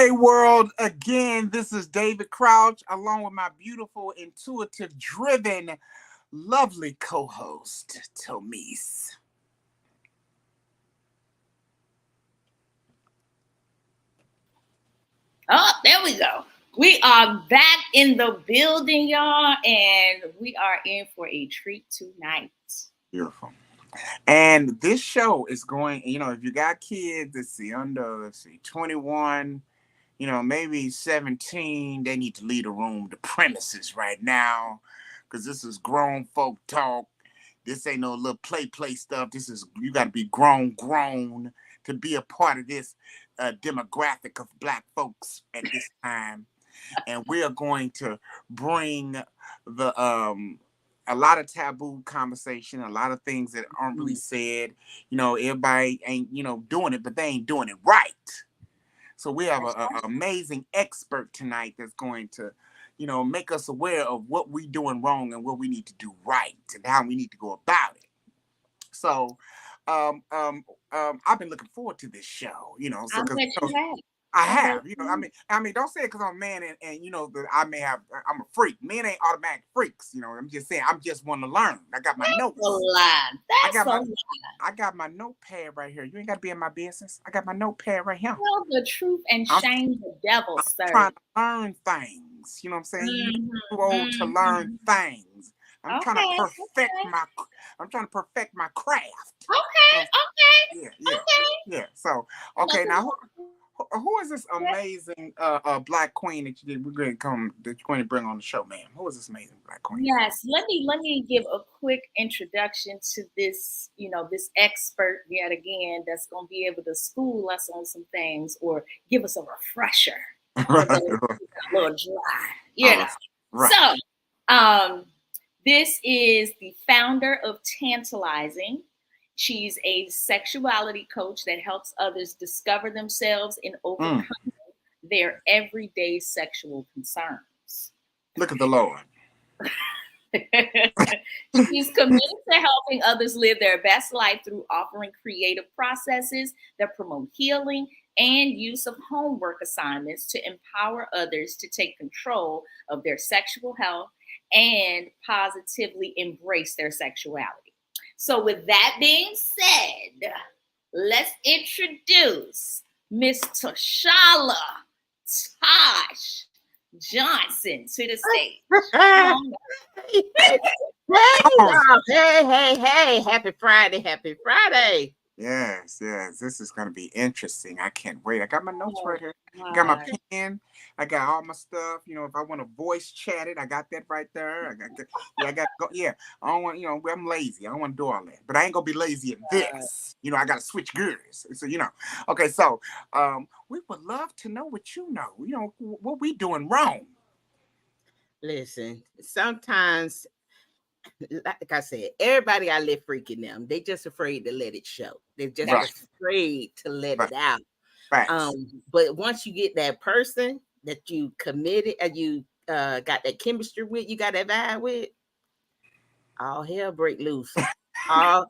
Hey world, again, this is David Crouch along with my beautiful, intuitive, driven, lovely co-host, Tomise. Oh, there we go. We are back in the building, y'all, and we are in for a treat tonight. Beautiful. And this show is going, if you got kids, under 21, maybe 17, they need to leave the room, the premises right now, because this is grown folk talk. This ain't no little play stuff. You got to be grown to be a part of this demographic of Black folks at this time. And we are going to bring a lot of taboo conversation, a lot of things that aren't really said. Everybody ain't, doing it, but they ain't doing it right. So we have an amazing expert tonight that's going to, make us aware of what we're doing wrong and what we need to do right and how we need to go about it. So I've been looking forward to this show, I bet you have. I have, don't say it because I'm a man and I'm a freak. Men ain't automatic freaks, I'm just saying, I'm just want to learn. I got my notes. I got my notepad right here. You ain't got to be in my business. I got my notepad right here. Tell the truth and shame the devil, sir. I'm trying to learn things. You know what I'm saying? You're too old to learn things. I'm trying to perfect my craft. Okay. Yeah. So, okay, now who is this amazing Black queen that you're going to bring on the show, ma'am? Who is this amazing Black queen? Yes, let me give a quick introduction to this, this expert yet again that's going to be able to school us on some things or give us a refresher. A little dry, Right. So, this is the founder of Tantalizing. She's a sexuality coach that helps others discover themselves and overcome their everyday sexual concerns. Look at the Lord. She's committed to helping others live their best life through offering creative processes that promote healing and use of homework assignments to empower others to take control of their sexual health and positively embrace their sexuality. So with that being said, let's introduce Miss Tashala Tosh Johnson to the stage. Hey. Happy Friday. Yes. This is going to be interesting. I can't wait. I got my notes right here. I got my pen. I got all my stuff. If I want to voice chat it, I got that right there. I don't want, I'm lazy. I don't want to do all that. But I ain't going to be lazy at this. I got to switch gears. So, Okay, so we would love to know what you know. What we doing wrong. Listen, sometimes, like I said, everybody out there freaking them. They just afraid to let it show. They're just afraid to let it out. Right. But once you get that person that you committed and you got that chemistry with, you got that vibe with, all hell break loose. all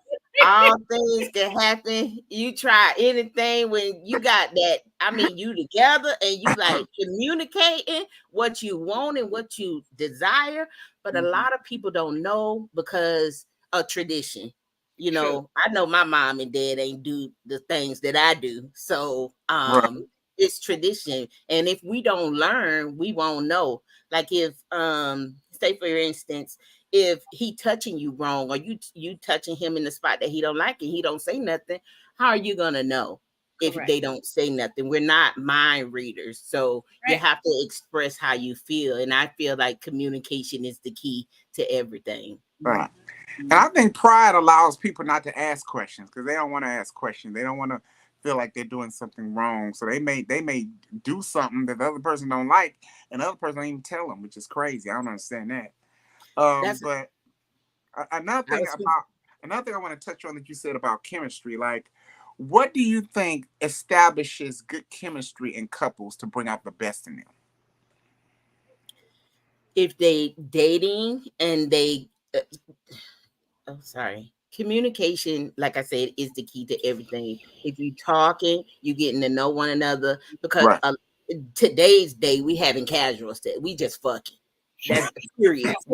things can happen. You try anything when you got that. I mean, you together and you like communicating what you want and what you desire. But a lot of people don't know because of tradition. I know my mom and dad ain't do the things that I do. So it's tradition. And if we don't learn, we won't know. Like if say for instance, if he touching you wrong or you touching him in the spot that he don't like and he don't say nothing, how are you gonna know if they don't say nothing? We're not mind readers, so you have to express how you feel. And I feel like communication is the key to everything. Right. And I think pride allows people not to ask questions because they don't want to ask questions. They don't want to feel like they're doing something wrong. So they may do something that the other person don't like, and the other person don't even tell them, which is crazy. I don't understand that. But another thing I want to touch on that you said about chemistry, like, what do you think establishes good chemistry in couples to bring out the best in them? If they dating and they, communication, like I said, is the key to everything. If you talking, you getting to know one another because today's day we having casual sex. We just fucking. That's period. That's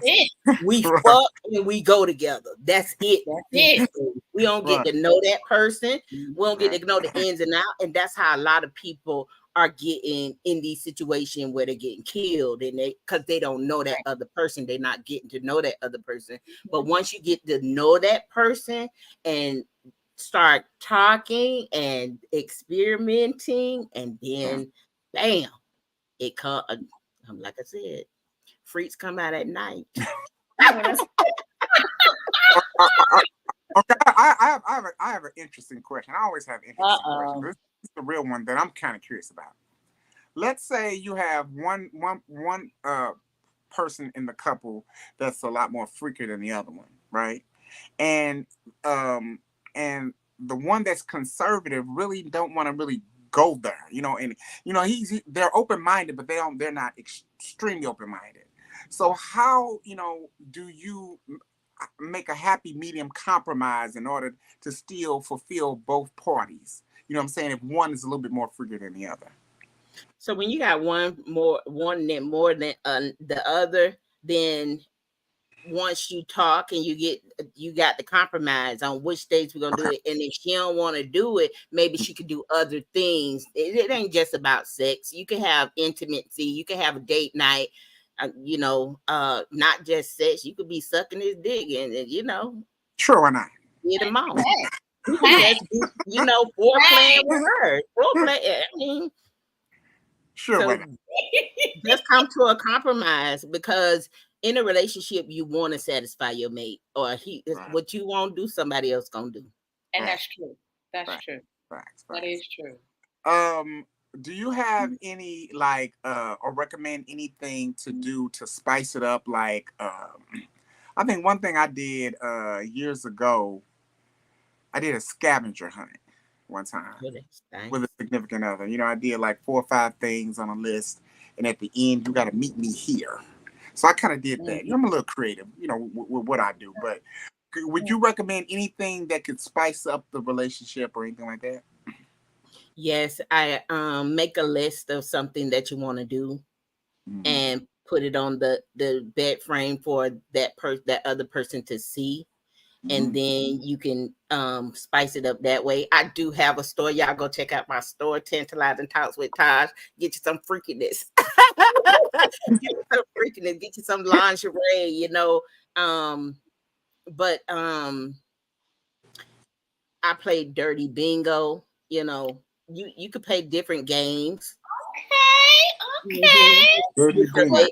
it. We fuck and we go together. That's it. That's it. We don't get to know that person. We don't get to know the ins and outs. And that's how a lot of people are getting in these situations where they're getting killed, and because they don't know that other person, they're not getting to know that other person. But once you get to know that person and start talking and experimenting, and then bam, it come like I said, freaks come out at night. Okay, I have an interesting question. I always have interesting questions. This is the real one that I'm kind of curious about. Let's say you have one person in the couple that's a lot more freakier than the other one, right? And and the one that's conservative really don't want to really go there, and they're open-minded, but they're not extremely open-minded. So how, do you make a happy medium compromise in order to still fulfill both parties? You know what I'm saying? If one is a little bit more freakier than the other. So when you got one that more than the other, then once you talk and you got the compromise on which days we're gonna do it, and if she don't want to do it, maybe she could do other things. It ain't just about sex. You can have intimacy. You can have a date night. Not just sex. You could be sucking his dick and Sure, why not? Get him out. You can just be, foreplay with her. Foreplay. I mean, sure. So just come to a compromise, because in a relationship you want to satisfy your mate, or what you won't do, somebody else gonna do. And that's true. That's true. Facts. That is true. Do you have any or recommend anything to do to spice it up? Like, I think one thing I did years ago, I did a scavenger hunt one time with a significant other. I did like 4 or 5 things on a list, and at the end, you got to meet me here. So I kind of did that. I'm a little creative, with what I do. But would you recommend anything that could spice up the relationship or anything like that? Yes, I make a list of something that you want to do, and put it on the bed frame for that other person to see. And then you can spice it up that way. I do have a store. Y'all go check out my store, Tantalizing Talks with Taj. Get you some freakiness. Get you some lingerie, But I play dirty bingo. You could play different games. Okay. Dirty bingo.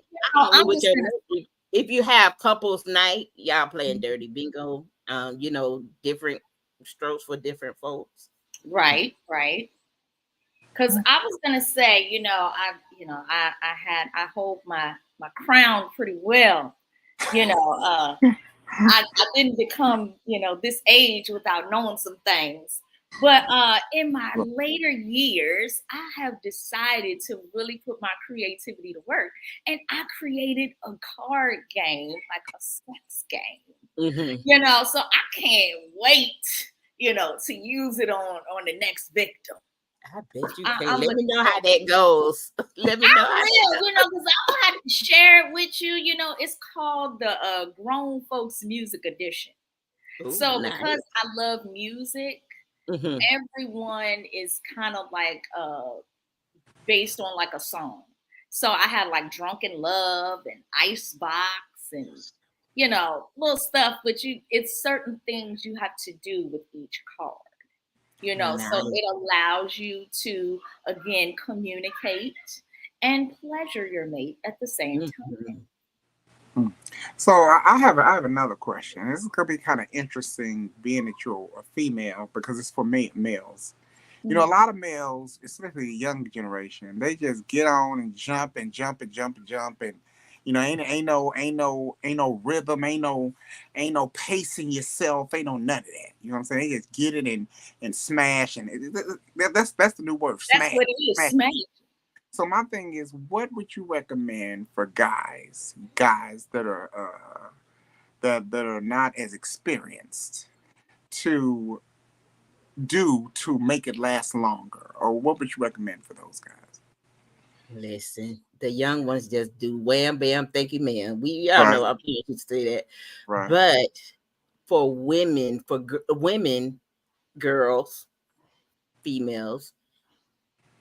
If you have couples night, y'all playing dirty bingo. Different strokes for different folks. Right. Because I was gonna say, I hold my crown pretty well. I didn't become, this age without knowing some things. But in my later years, I have decided to really put my creativity to work. And I created a card game, like a sex game. So I can't wait, to use it on the next victim. I bet you can. Let me know how that goes. Let me know. Because I'll have to share it with you. It's called the Grown Folks Music Edition. So nice. Because I love music, everyone is kind of like based on like a song. So I had like Drunken Love and Icebox and little stuff, but it's certain things you have to do with each card. Nice. So it allows you to again communicate and pleasure your mate at the same time. So I have another question. This is gonna be kind of interesting, being that you're a female, because it's for males. A lot of males, especially the younger generation, they just get on and jump and jump and jump and jump, and ain't no rhythm, ain't no pacing yourself, ain't no none of that. You know what I'm saying? They just get it and smash, and that's the new word. Smash. That's what it is. Smash. So my thing is, what would you recommend for guys that are that are not as experienced to do to make it last longer, or what would you recommend for those guys? Listen, the young ones just do wham bam, thank you, ma'am. We all Right. know our parents used to say that. Right. But for women, women, girls, females,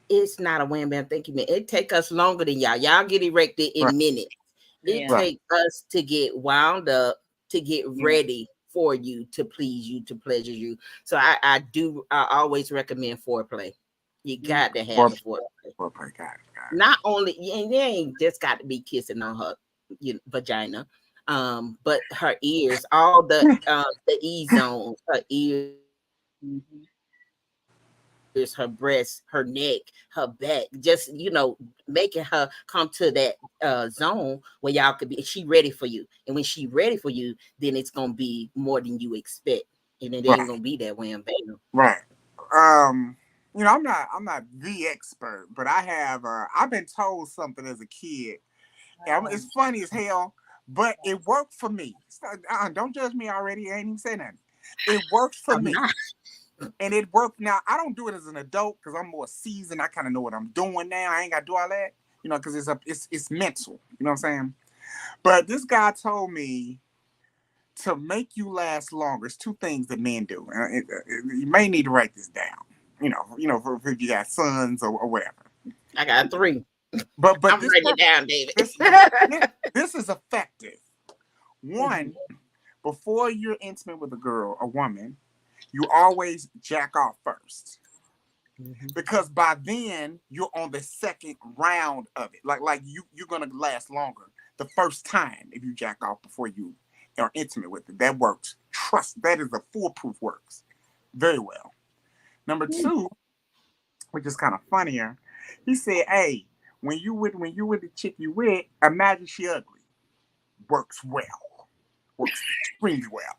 it's not a wham bam, thank you, ma'am. It take us longer than y'all. Y'all get erected Right. in minutes. It Yeah. Right. takes us to get wound up, to get Yeah. ready for you, to please you, to pleasure you. So I always recommend foreplay. You got to have Four, the foreplay. foreplay. Got it. Got it. Not only, and they ain't just got to be kissing on her vagina, but her ears, all the E zones, her ears, Mhm. her breasts, her neck, her back, just making her come to that zone where y'all could be. She ready for you, and when she ready for you, then it's gonna be more than you expect, and it ain't Right. gonna be that wham bam. Right. I'm not the expert, but I've been told something as a kid. It's funny as hell, but it worked for me. So, don't judge me already. I ain't even say nothing. It worked for I'm me. not. And it worked. Now, I don't do it as an adult because I'm more seasoned. I kind of know what I'm doing now. I ain't got to do all that, because it's mental. You know what I'm saying? But this guy told me to make you last longer. It's two things that men do. You may need to write this down. For if you got sons or whatever. I got three. But I'm writing it down, David. this is effective. One, before you're intimate with a girl, a woman, you always jack off first. Because by then you're on the second round of it. Like you're gonna last longer the first time if you jack off before you are intimate with it. That works. Trust that is a foolproof works very well. Number two, which is kind of funnier, he said, "Hey, when you with the chick you with, imagine she ugly. Works well. Works extremely well."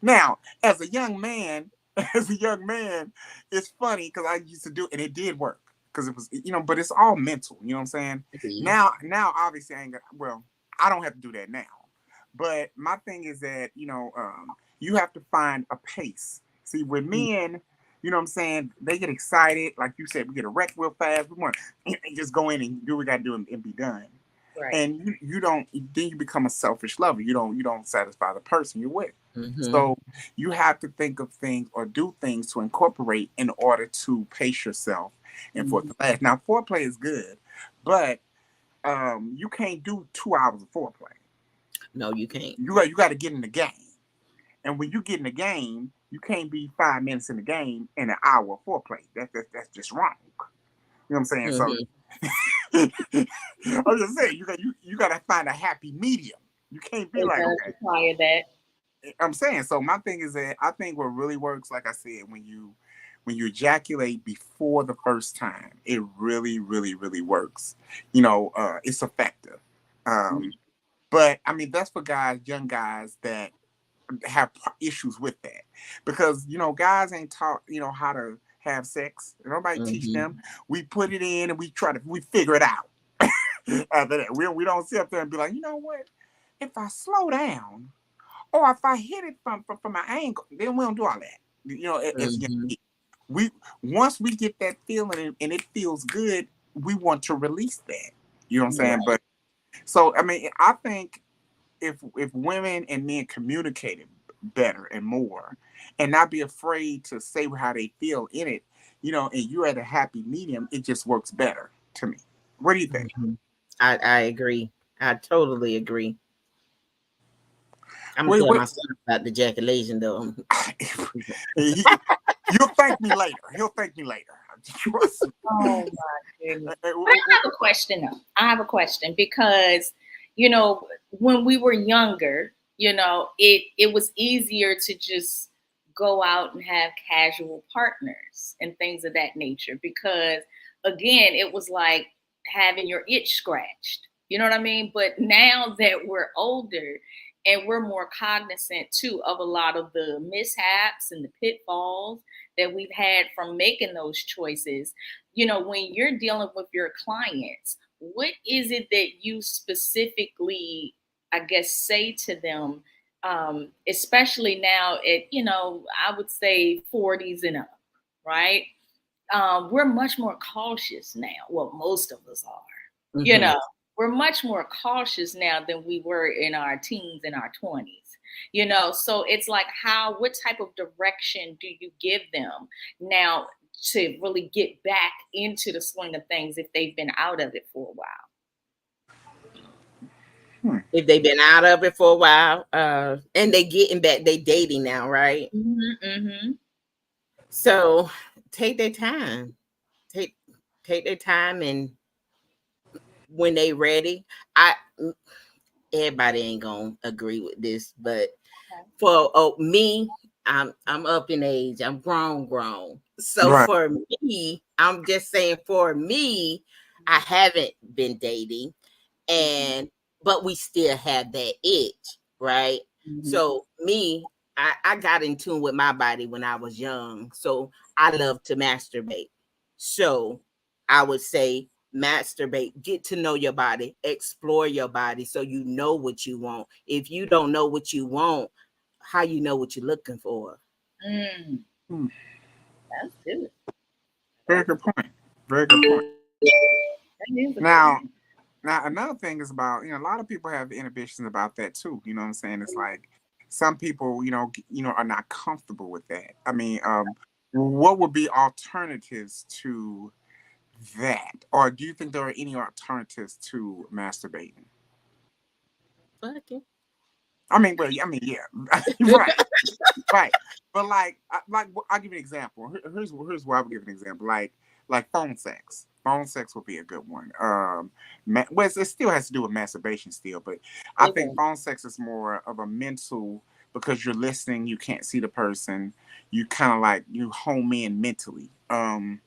Now, as a young man, it's funny because I used to do it and it did work because it was, but it's all mental. You know what I'm saying? Now, obviously, I ain't gonna, well, I don't have to do that now. But my thing is that, you have to find a pace. See, with men, you know what I'm saying? They get excited. Like you said, we get erect real fast. We want to just go in and do what we got to do and be done. Right. And you don't, then you become a selfish lover. You don't satisfy the person you're with. Mm-hmm. So you have to think of things or do things to incorporate in order to pace yourself and for it to last. Now, foreplay is good, but you can't do 2 hours of foreplay. No, you can't. You got to get in the game, and when you get in the game, you can't be 5 minutes in the game and an hour of foreplay. That's just wrong. You know what I'm saying? So Mm-hmm. I'm just saying you got to find a happy medium. You can't be It like, does okay. require that. I'm saying, so my thing is that I think what really works, like I said, when you ejaculate before the first time, it really, really, really works. It's effective. But I mean, that's for guys, young guys that have issues with that, because guys ain't taught how to have sex. Nobody teach Mm-hmm. them. We put it in and we figure it out. After that, we don't sit up there and be like, you know what? If I slow down, or if I hit it from my angle, then we don't do all that. As young Mm-hmm. kids. We once we get that feeling and it feels good, we want to release that. You know what I'm saying? Right. But so I mean, I think if women and men communicated better and more, and not be afraid to say how they feel in it, and you're at a happy medium, it just works better to me. What do you think? Mm-hmm. I agree. I totally agree. I'm gonna Wait, tell wait. my son about the ejaculation though. You'll thank me later. He'll thank me later. Trust me. Oh my goodness. But I have a question though. I have a question because, when we were younger, it was easier to just go out and have casual partners and things of that nature because again, it was like having your itch scratched. You know what I mean? But now that we're older and we're more cognizant too of a lot of the mishaps and the pitfalls that we've had from making those choices, when you're dealing with your clients, what is it that you specifically, I guess, say to them, especially now at, I would say 40s and up, right? We're much more cautious now. Well, most of us are, You know, we're much more cautious now than we were in our teens and our 20s. You know, so it's like what type of direction do you give them now to really get back into the swing of things if they've been out of it for a while? If they've been out of it for a while, and they getting back, they dating now, right? So take their time. Take their time, and when they ready, everybody ain't gonna agree with this, but for me, I'm up in age. I'm grown. So for me, I'm just saying for me, I haven't been dating, but we still have that itch, right? So me, I got in tune with my body when I was young. So I love to masturbate. So I would say masturbate, get to know your body, explore your body so you know what you want. If you don't know what you want, how you know what you're looking for? That's good. Very good point. Very good point. Now, another thing is about, a lot of people have inhibitions about that too. You know what I'm saying? It's like some people, are not comfortable with that. I mean, what would be alternatives to that? Or do you think there are any alternatives to masturbating? Okay. I mean, yeah, right, right. But I'll give you an example. Here's where I would give an example. Like phone sex. Phone sex would be a good one. Well, it still has to do with masturbation still, but I think phone sex is more of a mental, because you're listening, you can't see the person, you kind of like you home in mentally. You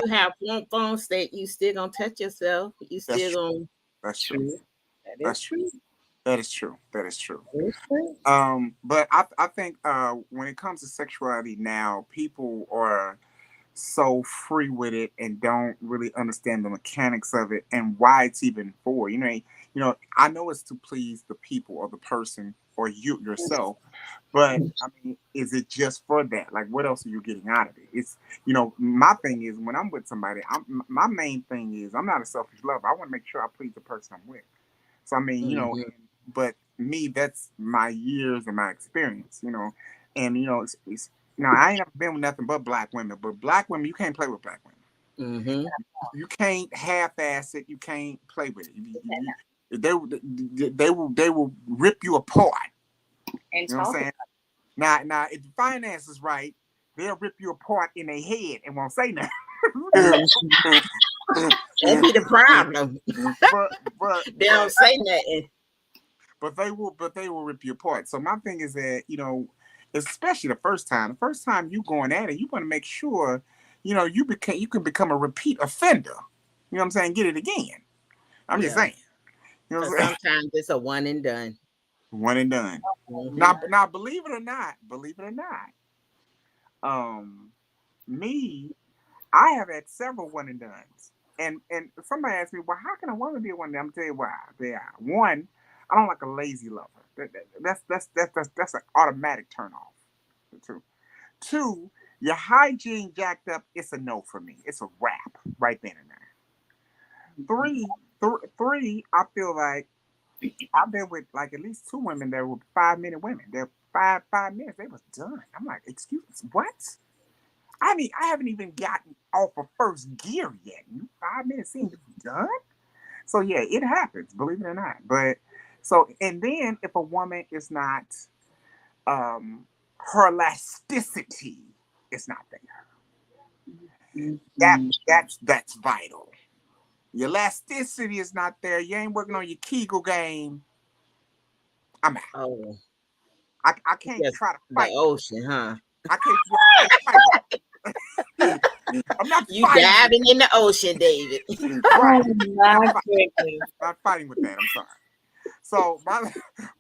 have phones that you still gonna touch yourself. You still gonna. That's true. That's true. That is true. That is true. True. But I think when it comes to sexuality now, people are so free with it and don't really understand the mechanics of it and why it's even for. I know it's to please the people or the person or you yourself, but I mean, is it just for that? Like, what else are you getting out of it? It's my thing is when I'm with somebody, my main thing is I'm not a selfish lover. I want to make sure I please the person I'm with. So I mean, but me, that's my years and my experience, and it's I ain't never been with nothing but black women. But black women, you can't play with black women. You can't half-ass it. You can't play with it. They will rip you apart. And you know what I'm saying? Now, if the finance is right, they'll rip you apart in their head and won't say nothing. That'd be the problem. but they don't say nothing. But they will rip you apart. So my thing is that, especially the first time you going at it, you want to make sure, you can become a repeat offender. You know what I'm saying? Get it again. I'm just saying. Sometimes it's a one and done. One and done. Now, believe it or not, me, I have had several one and dones. And somebody asked me, well, how can a woman be a one and done? I'm tell you why. They are. One, I don't like a lazy lover. That's an automatic turn off. Two, your hygiene jacked up. It's a no for me. It's a wrap right then and there. Three. I feel like I've been with like at least two women that were 5-minute women. They're 5 minutes. They was done. I'm like, excuse me, what? I mean, I haven't even gotten off of first gear yet. 5 minutes in, you're done. So yeah, it happens. Believe it or not. But and then if a woman is not, her elasticity is not there. That's vital. Your elasticity is not there. You ain't working on your Kegel game. I'm out. Oh, I can't try to fight the ocean, huh? I can't fight. I'm not you diving in the ocean, David. Right. Not fighting with that. I'm sorry. So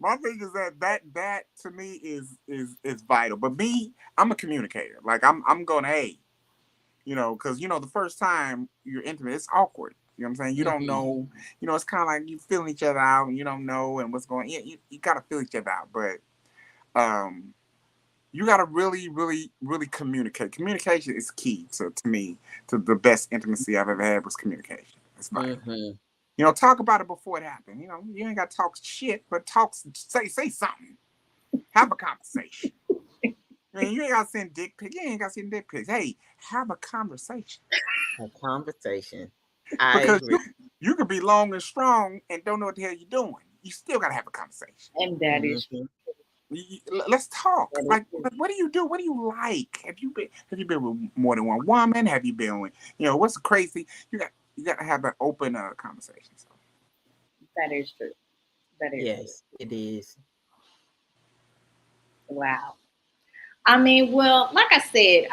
my thing is that to me is vital. But me, I'm a communicator. Like I'm going, hey, because the first time you're intimate, it's awkward. You know what I'm saying? You don't know. It's kind of like you feeling each other out, and you don't know and what's going. You gotta feel each other out, but you gotta really, really, really communicate. Communication is key to me. To the best intimacy I've ever had was communication. It's vital. Mm-hmm. You know, talk about it before it happened. You know, you ain't got to talk shit, but say something. Have a conversation. I mean, you ain't got to send dick pics. You ain't got to send dick pics. Hey, have a conversation. A conversation. I Because agree. you can be long and strong and don't know what the hell you're doing. You still got to have a conversation. And that is Mm-hmm. Let's talk. that is Like, true. what do you do? What do you like? Have you been with more than one woman? Have you been with, what's crazy? You got to have an open conversation. So. That is true. That is true. Yes, it is. Wow. I mean, well, like I said,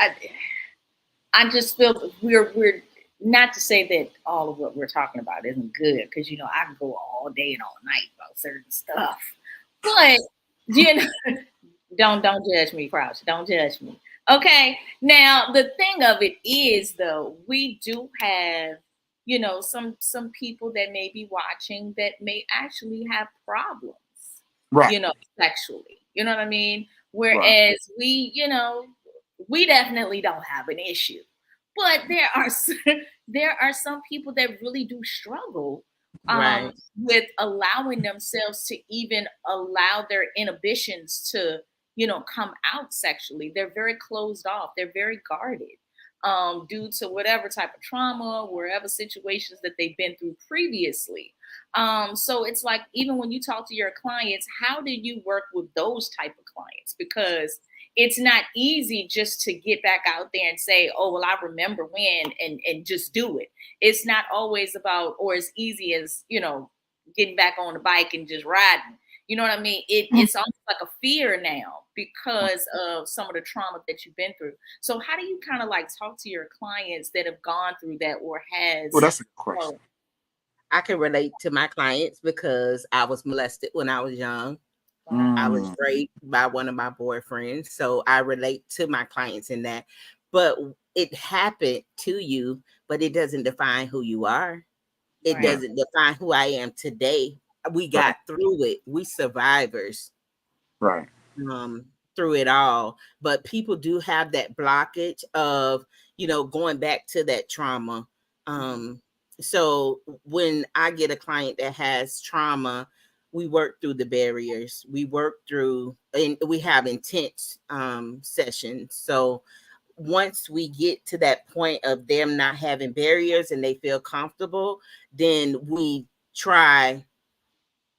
I just feel we're not to say that all of what we're talking about isn't good, because I can go all day and all night about certain stuff. But you know, don't judge me, Crouch. Don't judge me. Okay. Now the thing of it is, though, we do have some people that may be watching that may actually have problems, Right. sexually. You know what I mean? Right. Whereas we definitely don't have an issue, but there are some people that really do struggle Right. with allowing themselves to even allow their inhibitions to come out sexually. They're very closed off. They're very guarded due to whatever type of trauma, wherever situations that they've been through previously. So it's like, even when you talk to your clients, how do you work with those type of clients? Because it's not easy just to get back out there and say, oh, well, I remember when, and just do it. It's not always about, or as easy as, getting back on the bike and just riding. You know what I mean? It's almost like a fear now because of some of the trauma that you've been through. So how do you kind of like talk to your clients that have gone through that, or Well, has, that's a good question. I can relate to my clients because I was molested when I was young. I was Mm. raped by one of my boyfriends. So I relate to my clients in that. But it happened to you, but it doesn't define who you are. It right, Yeah. doesn't define who I am today. We Right. got through it. We survivors Right. um through it all. But people do have that blockage of, going back to that trauma. Um so when I get a client that has trauma, we work through the barriers. We work through, and we have intense sessions. So once we get to that point of them not having barriers and they feel comfortable, then we try,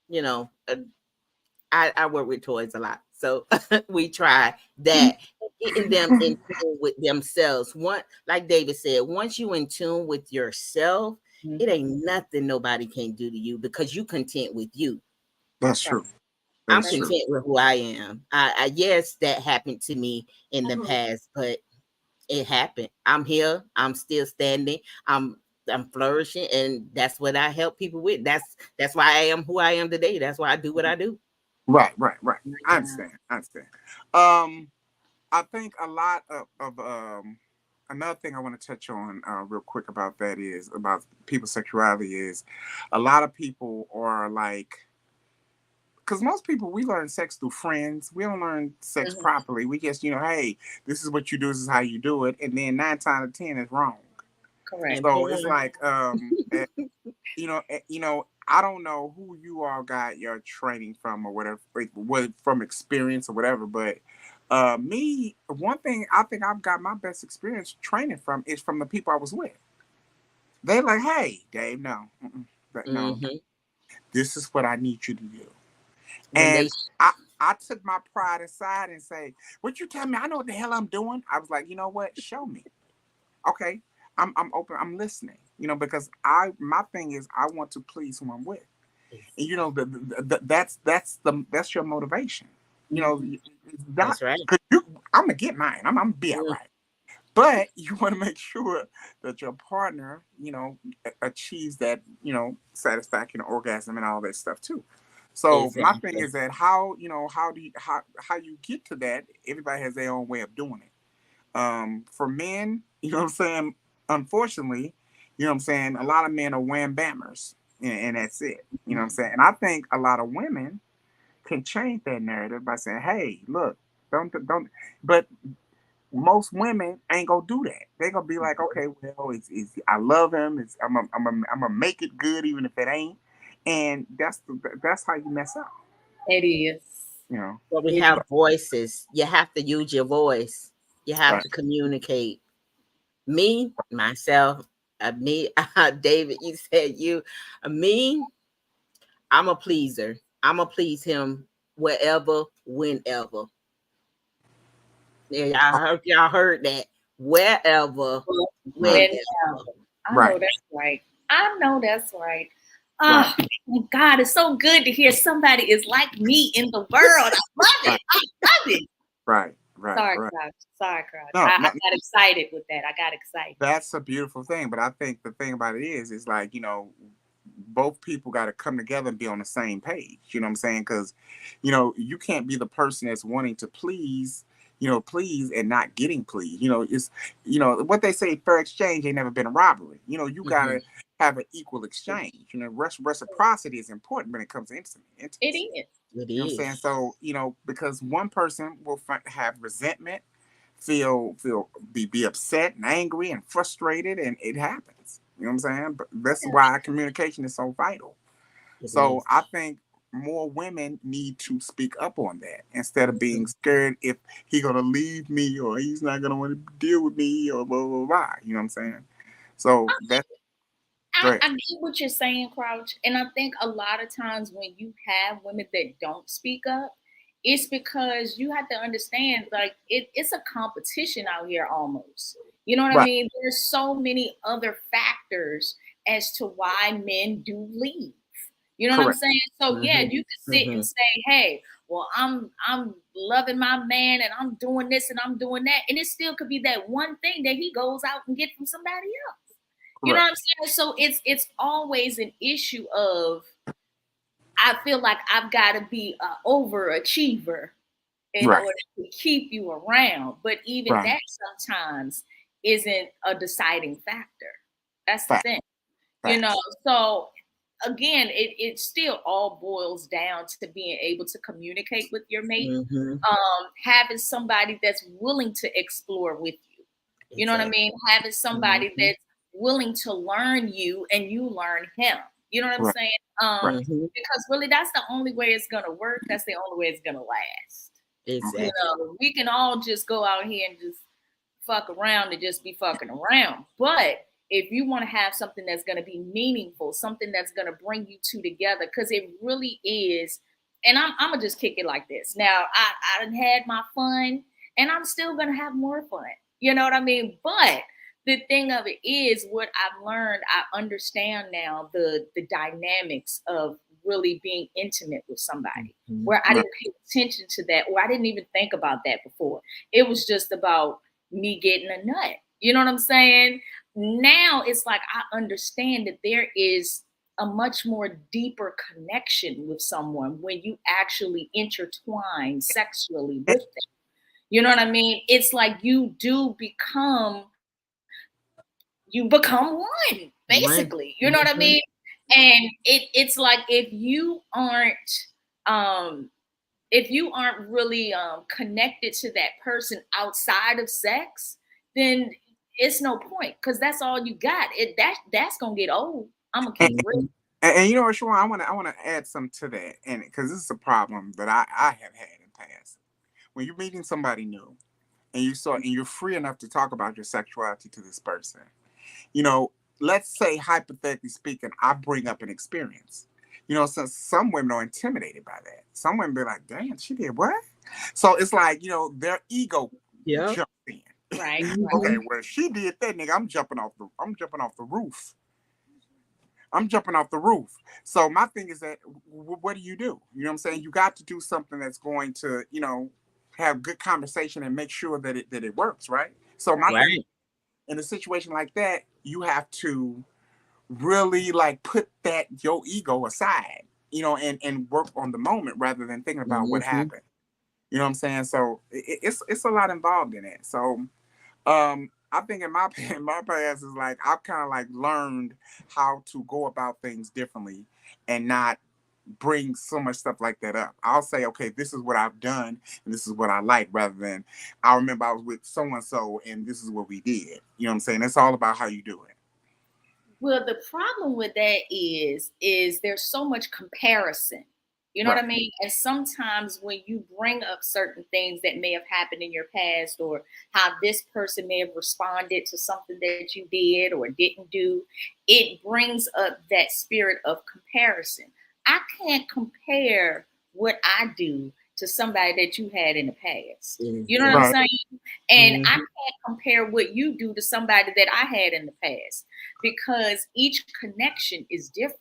you know, uh, I work with toys a lot. So we try that, getting them in tune with themselves. Like David said, once you in tune with yourself, it ain't nothing nobody can do to you because you content with you. That's true. I'm That's true. content with who I am. Yes, that happened to me in the past, but it happened. I'm here. I'm still standing. I'm flourishing, and that's what I help people with. That's why I am who I am today. That's why I do what I do. Right. Right. Right. I yeah, understand. I understand. Um, I think a lot of another thing I want to touch on real quick about that is about people's sexuality is a lot of people are like, because most people, we learn sex through friends. We don't learn sex properly. We just, hey, this is what you do. This is how you do it. And then 9 times out of 10 is wrong. correct. And So it's porn. like, I don't know who you all got your training from or whatever, from experience or whatever. But me, one thing I think I've got my best experience training from is from the people I was with. They like, hey, Dave, no, no, Mm-hmm. this is what I need you to do. When And they I took my pride aside and say, what you tell me? I know what the hell I'm doing. I was like, you know what? Show me. Okay. I'm open. I'm listening. Because my thing is I want to please who I'm with. And that's your motivation. It's not That's right. because I'm gonna get mine. I'm gonna be all Mm, right. But you want to make sure that your partner, achieves that, satisfaction, orgasm, and all that stuff too. So my thing exactly. is that how you get to that. Everybody has their own way of doing it. For men, you know what I'm saying? Unfortunately, you know what I'm saying? A lot of men are wham bammers, and that's it. You know what I'm saying? And I think a lot of women can change that narrative by saying, "Hey, look, don't." But most women ain't gonna do that. They gonna be like, okay, well, it's I love him. I'm gonna make it good even if it ain't. And that's how you mess up. It is. You know. Well, we It have voices. You have to use your voice. You have Right. to communicate. Me, myself, me, David, you said you, me, I'm a pleaser. I'm going to please him wherever, whenever. Yeah, I hope y'all heard that. Wherever, Right. when whenever. I know Right. that's right. I know that's right. Right. Oh my God, it's so good to hear somebody is like me in the world. I love Right. it. I love it. Right. Right. Sorry, Right. Crouch. Sorry, Crouch. No, I no, got excited with that. I got excited. that's a beautiful thing. But I think the thing about it is like, both people got to come together and be on the same page. You know what I'm saying? Because, you can't be the person that's wanting to please, please and not getting pleased. It's, what they say, fair exchange ain't never been a robbery. You got Mhm. to have an equal exchange. Reciprocity is important when it comes to It intimacy. is. It You know what I'm saying? is. So, because one person will have resentment, be upset and angry and frustrated, and it happens. You know what I'm saying? But that's Yeah. why communication is so vital. It So is. I think more women need to speak up on that instead of being scared if he gonna leave me or he's not gonna want to deal with me or blah blah blah. You know what I'm saying? So that's great. I get what you're saying, Crouch. And I think a lot of times when you have women that don't speak up, it's because you have to understand, like, it's a competition out here almost. You know what I Right. mean? There's so many other factors as to why men do leave. You know what I'm Correct. saying? So yeah, Mhm. you can sit and Mhm. say, "Hey, well, I'm loving my man and I'm doing this and I'm doing that," and it still could be that one thing that he goes out and get from somebody else. You know what Correct. I'm saying? So it's always an issue of, I feel like I've got to be an overachiever in Right. order to keep you around. But even Right. that sometimes isn't a deciding factor. That's the Fact. thing. You know, Facts. so again, it still all boils down to being able to communicate with your mate, Mhm. having somebody that's willing to explore with you. You know what I Exactly. mean? Having somebody Mhm. that's willing to learn you and you learn him. You know what I'm Right. saying? Right. Mhm. Because really, that's the only way it's gonna work. That's the only way it's gonna last. You Okay. Exactly. know, we can all just go out here and just fuck around and just be fucking around. But if you want to have something that's going to be meaningful, something that's going to bring you two together, because it really is. And I'm gonna just kick it like this. Now, I done had my fun, and I'm still gonna have more fun. You know what I mean? But the thing of it is, what I've learned, I understand now the dynamics of really being intimate with somebody, Mhm. where I Right. didn't pay attention to that, or I didn't even think about that before. It was just about me getting a nut. You know what I'm saying? Now it's like I understand that there is a much more deeper connection with someone when you actually intertwine sexually with them. You know what I mean? It's like you become one, One. basically. You know what I Mhm. mean? And it's like um if you aren't really connected to that person outside of sex, then it's no point, because that's all you got. That's gonna get old. I'm gonna And, keep it real. and you know what, Shawan, I want to add something to that, and because this is a problem that I have had in past. When you're meeting somebody new, and you're free enough to talk about your sexuality to this person, you know, let's say hypothetically speaking, I bring up an experience. Since some women are intimidated by that. Some women be like, "Damn, she did what?" So it's like, their ego Yep. jumps in. Right, right. Okay, Mhm. well, she did that, nigga. I'm jumping off the roof. I'm jumping off the roof. So my thing is that, what do? You know what I'm saying? You got to do something that's going to, have good conversation and make sure that it works, right? So my Right. thing is, Right. in a situation like that, you have to really like put that your ego aside, and work on the moment rather than thinking about what Mhm. happened. You know what I'm saying? So it's a lot involved in it. So I think in my in my past is like I've kind of like learned how to go about things differently and not bring so much stuff like that up. I'll say, okay, this is what I've done and this is what I like, rather than I remember I was with so and so and this is what we did. You know what I'm saying? It's all about how you do it. Well, the problem with that is there's so much comparison. You know what I mean? And sometimes when you bring up certain things that may have happened in your past, or how this person may have responded to something that you did or didn't do, it brings up that spirit of comparison. I can't compare what I do to somebody that you had in the past. You know what I'm saying? And I can't compare what you do to somebody that I had in the past, because each connection is different.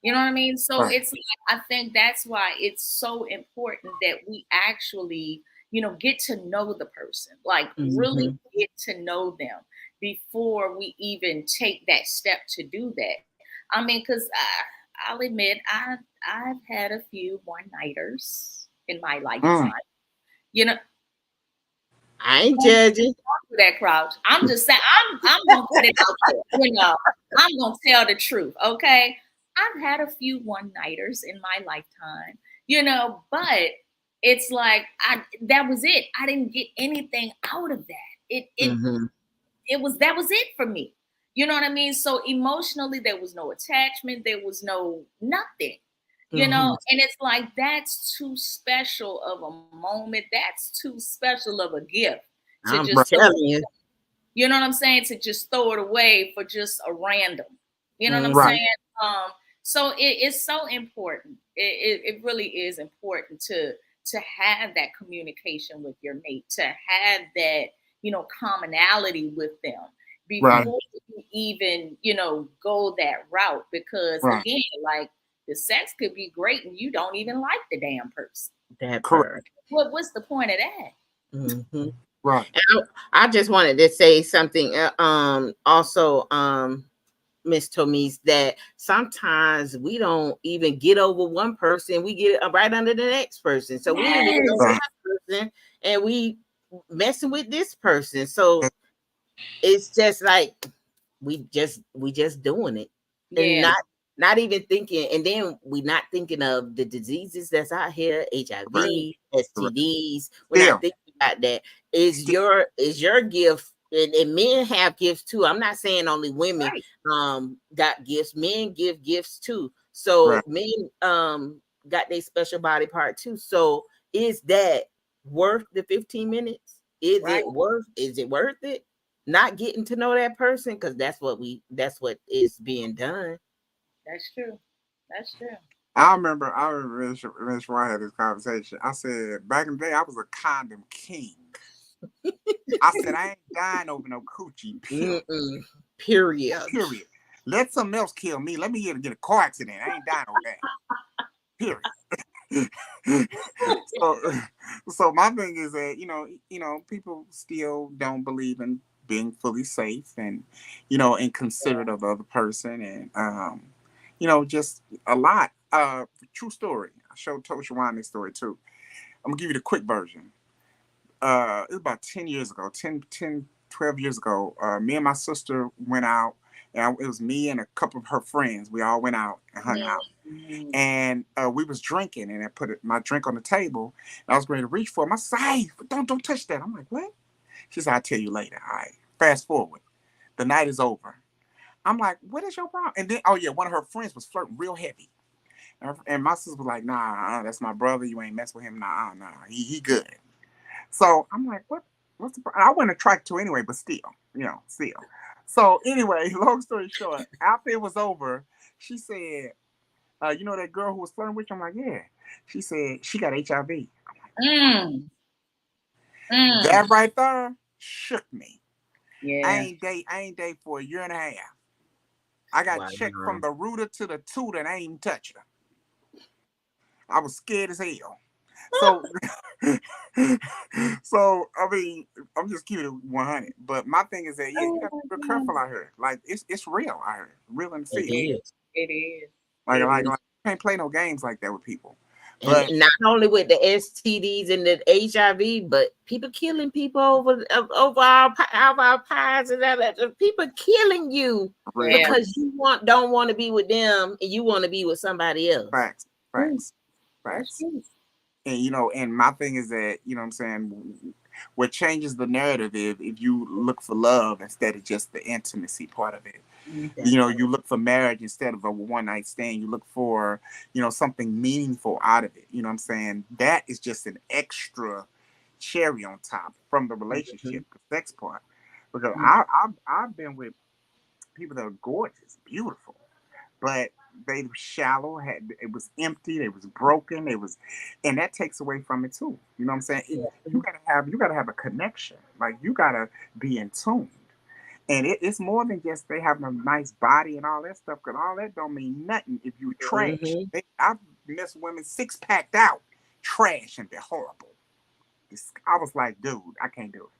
You know what I mean? So it's like, I think that's why it's so important that we actually, you know, get to know the person, like really get to know them before we even take that step to do that. I mean, because I'll admit, I've had a few one-nighters in my lifetime. You know, I ain't judging that, Crouch. I'm just saying, I'm gonna put it out there. You know, I'm gonna tell the truth. Okay, I've had a few one-nighters in my lifetime. You know, but it's like that was it. I didn't get anything out of that. That was it for me. You know what I mean? So emotionally, there was no attachment. There was no nothing. You know, and it's like, that's too special of a moment. That's too special of a gift to just telling you. You know what I'm saying? To just throw it away for just a random. You know what I'm saying? So it's so important. It really is important to have that communication with your mate, to have that, you know, commonality with them before you even, you know, go that route. Because again, like, the sex could be great and you don't even like the damn person. That part. What's the point of that? Right. And I just wanted to say something. Also, Miss Tomise, that sometimes we don't even get over one person, we get right under the next person. So we ain't even over that person, and we messing with this person. So it's just like we just doing it, and not even thinking. And then we not thinking of the diseases that's out here, HIV, STDs. We're not thinking about that. Is your gift. And men have gifts too. I'm not saying only women got gifts. Men give gifts too. So men got their special body part too. So is that worth the 15 minutes? Is it worth it? Not getting to know that person, because that's what is being done. That's true. That's true. I remember Miss Roy had this conversation. I said, back in the day, I was a condom king. I said, I ain't dying over no coochie. Period. Let something else kill me. Let me get a car accident. I ain't dying over that. Period. So my thing is that, you know, people still don't believe in being fully safe and, you know, and considerate of the other person, and you know, just a lot. True story. I told Shawan this story too. I'm gonna give you the quick version. It was about 10 years ago, 12 years ago. Me and my sister went out, and it was me and a couple of her friends. We all went out and hung out. And we was drinking, and I put my drink on the table, and I was ready to reach for it. I said, "Hey, don't touch that." I'm like, "What?" She said, "I'll tell you later." All right. Fast forward. The night is over. I'm like, "What is your problem?" And then, oh yeah, one of her friends was flirting real heavy. And my sister was like, "Nah, that's my brother. You ain't mess with him. Nah, he good." So I'm like, what's the problem? I wasn't attracted to anyway, but still. So anyway, long story short, after it was over, she said, you know that girl who was flirting with you? I'm like, yeah. She said she got HIV. That right there shook me. Yeah. I ain't date for a year and a half. I got checked from the rooter to the tutor, and I ain't even touched her. I was scared as hell. So, I mean, I'm just keeping it 100. But my thing is that, yeah, you got to be real careful out here. Like, it's real out here. Real in the field. It is. Like, you can't play no games like that with people. But and not only with the STDs and the HIV, but people killing people over our pies and that. People killing you because you don't want to be with them and you want to be with somebody else. Facts. Facts. That's Facts. true. And and my thing is that, what I'm saying, what changes the narrative is if you look for love instead of just the intimacy part of it. You look for marriage instead of a one night stand. You look for, something meaningful out of it. You know what I'm saying? That is just an extra cherry on top from the relationship, the sex part. Because I've been with people that are gorgeous, beautiful, but they were shallow. It was empty. It was broken. And that takes away from it too. You know what I'm saying? You gotta have a connection. Like you gotta be in tune. And it's more than just they have a nice body and all that stuff. Cause all that don't mean nothing if you trash. I've missed women 6-packed out, trash, and they're horrible. I was like, dude, I can't do it.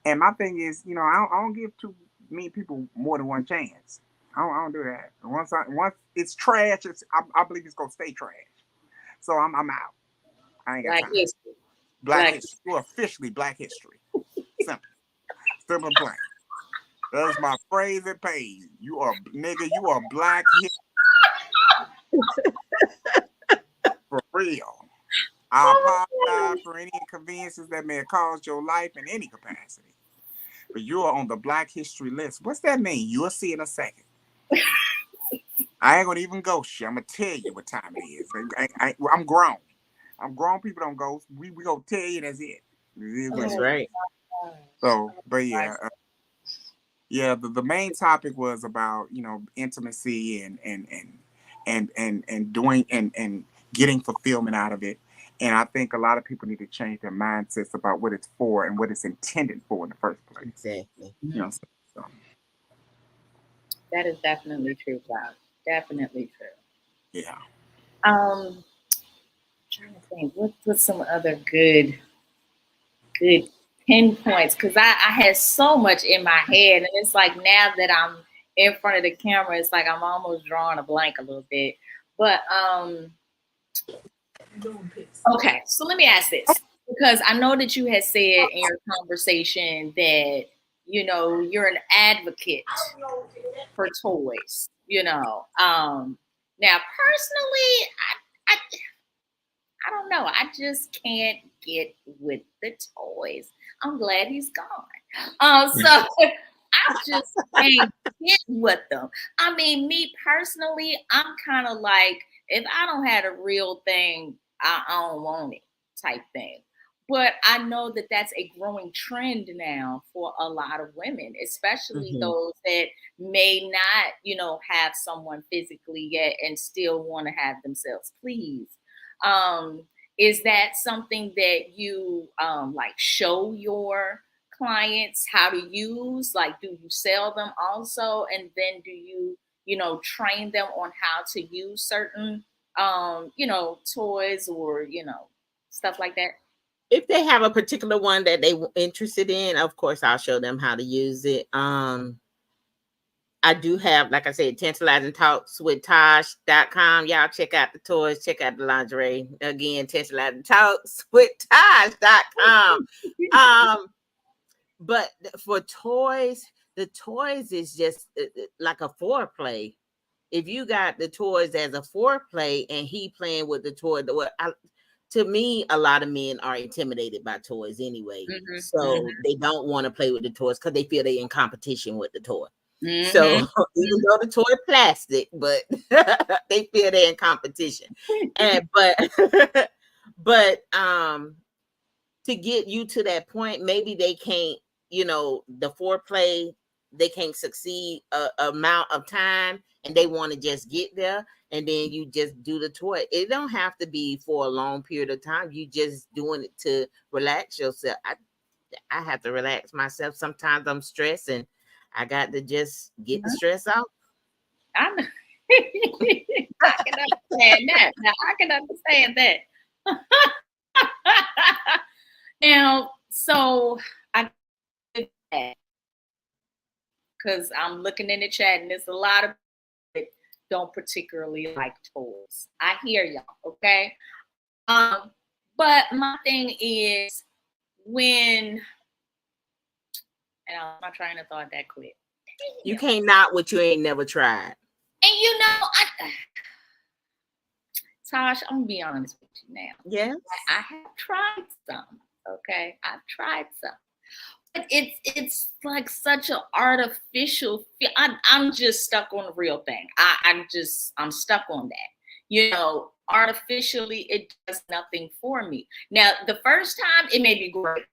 And my thing is, I don't give too many people more than one chance. I don't do that. Once it's trash, I believe it's gonna stay trash. So I'm out. I ain't got Black time. history. Black history. You're officially Black history. Simple. Simple and plain. That's my phrase and page. You are Black history. For real. I apologize for any inconveniences that may have caused your life in any capacity. But you are on the Black history list. What's that mean? You'll see in a second. I ain't gonna even ghost you. I'm gonna tell you what time it is. I'm grown. People don't ghost. We gonna tell you that's it. That's right. So, but yeah, the main topic was about intimacy and doing and getting fulfillment out of it. And I think a lot of people need to change their mindsets about what it's for and what it's intended for in the first place. Exactly. So. That is definitely true, Cloud. Definitely true. Yeah. Trying to think what's some other good pinpoints, because I had so much in my head, and it's like now that I'm in front of the camera, it's like I'm almost drawing a blank a little bit. But okay, so let me ask this, because I know that you had said in your conversation that you're an advocate for toys. Now personally, I don't know. I just can't get with the toys. I'm glad he's gone. So I just can't get with them. I mean, me personally, I'm kind of like, if I don't have a real thing, I don't want it type thing. But I know that that's a growing trend now for a lot of women, especially those that may not, have someone physically yet and still want to have themselves pleased. Is that something that you like show your clients how to use? Like, do you sell them also? And then do you, train them on how to use certain, toys or, stuff like that? If they have a particular one that they interested in, of course, I'll show them how to use it. I do have, like I said, Tantalizing Talks with Tosh.com. Y'all check out the toys, check out the lingerie. Again, Tantalizing Talks with Tosh.com. But for toys, the toys is just like a foreplay. If you got the toys as a foreplay and he playing with the toy, to me, a lot of men are intimidated by toys anyway. So they don't want to play with the toys because they feel they're in competition with the toy. So even though the toy plastic, but they feel they're in competition. But to get you to that point, maybe they can't, the foreplay, they can't succeed a amount of time and they want to just get there, and then you just do the toy. It don't have to be for a long period of time. You just doing it to relax yourself. I have to relax myself. Sometimes I'm stressed and I got to just get the stress out. I know. I can understand that. Now I can understand that. Now, so I did that because I'm looking in the chat and there's a lot of people that don't particularly like toys. I hear y'all, okay? But my thing is when, and I'm not trying to thought that quick. You can't knock what you ain't never tried. And Tosh, I'm gonna be honest with you now. Yes. I have tried some. Okay, I've tried some. But it's like such an artificial I'm just stuck on the real thing. I'm stuck on that. You know, artificially it does nothing for me. Now, the first time it may be great.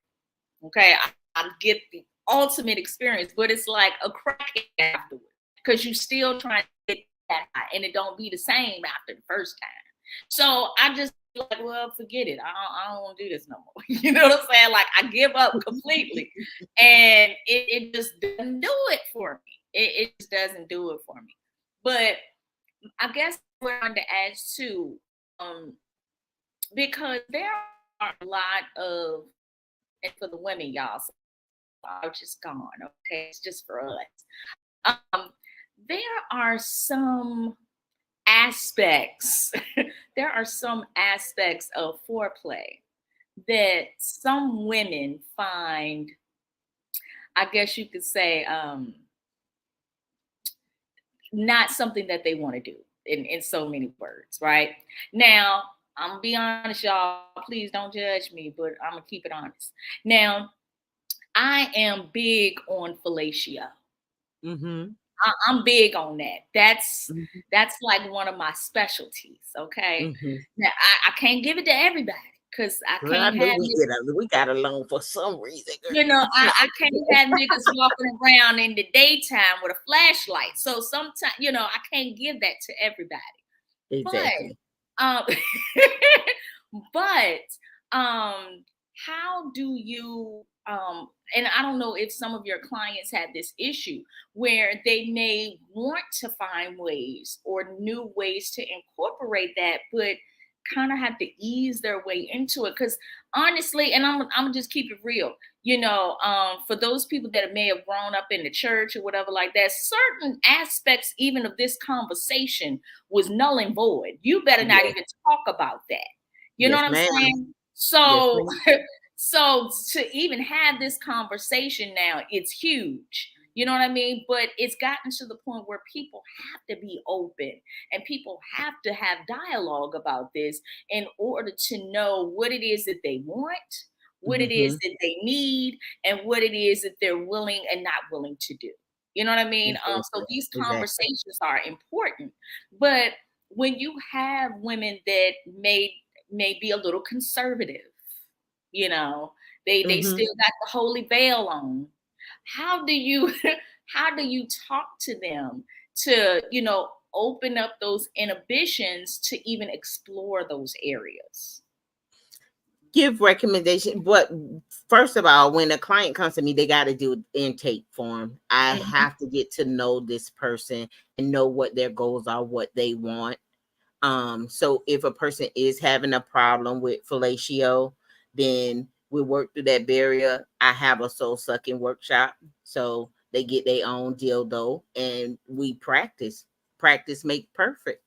Okay, I get the ultimate experience, but it's like a crack afterwards because you still trying to get that high, and it don't be the same after the first time. So I just like, well, forget it. I don't want to do this no more. You know what I'm saying? Like I give up completely, and it just doesn't do it for me. It just doesn't do it for me. But I guess we're on to add too, because there are a lot of, and for the women, y'all, so I'm just gone. Okay, it's just for us. There are some aspects. There are some aspects of foreplay that some women find, I guess you could say, not something that they want to do in so many words, right? Now, I'm gonna be honest, y'all. Please don't judge me, but I'm gonna keep it honest. Now, I am big on fellatio. Mm-hmm. I'm big on that. That's Mm-hmm. that's like one of my specialties. Okay, Mm-hmm. now I can't give it to everybody because I Girl, I can't knew have we got along for some reason, girl. you know I can't have niggas walking around in the daytime with a flashlight. So sometimes I can't give that to everybody. Exactly. But but how do you and I don't know if some of your clients have this issue where they may want to find ways or new ways to incorporate that, but kind of have to ease their way into it. Because honestly, and I'm just keep it real, for those people that may have grown up in the church or whatever like that, certain aspects even of this conversation was null and void. You better not Yes. even talk about that. You know Yes, what I'm ma'am. saying? Yes, So ma'am. so to even have this conversation now, it's huge. You know what I mean? But it's gotten to the point where people have to be open and people have to have dialogue about this in order to know what it is that they want, what it is Mm-hmm. that they need, and what it is that they're willing and not willing to do. You know what I mean? So Exactly. these Exactly. conversations are important. But when you have women that may be a little conservative, you know, they Mm-hmm. still got the holy veil on. How do you how do you talk to them to, open up those inhibitions to even explore those areas? Give recommendation, but first of all, when a client comes to me, they got to do an intake form. I Mhm. have to get to know this person and know what their goals are, what they want. So if a person is having a problem with fellatio, then we work through that barrier. I have a soul sucking workshop, so they get their own dildo and we practice. Practice make perfect.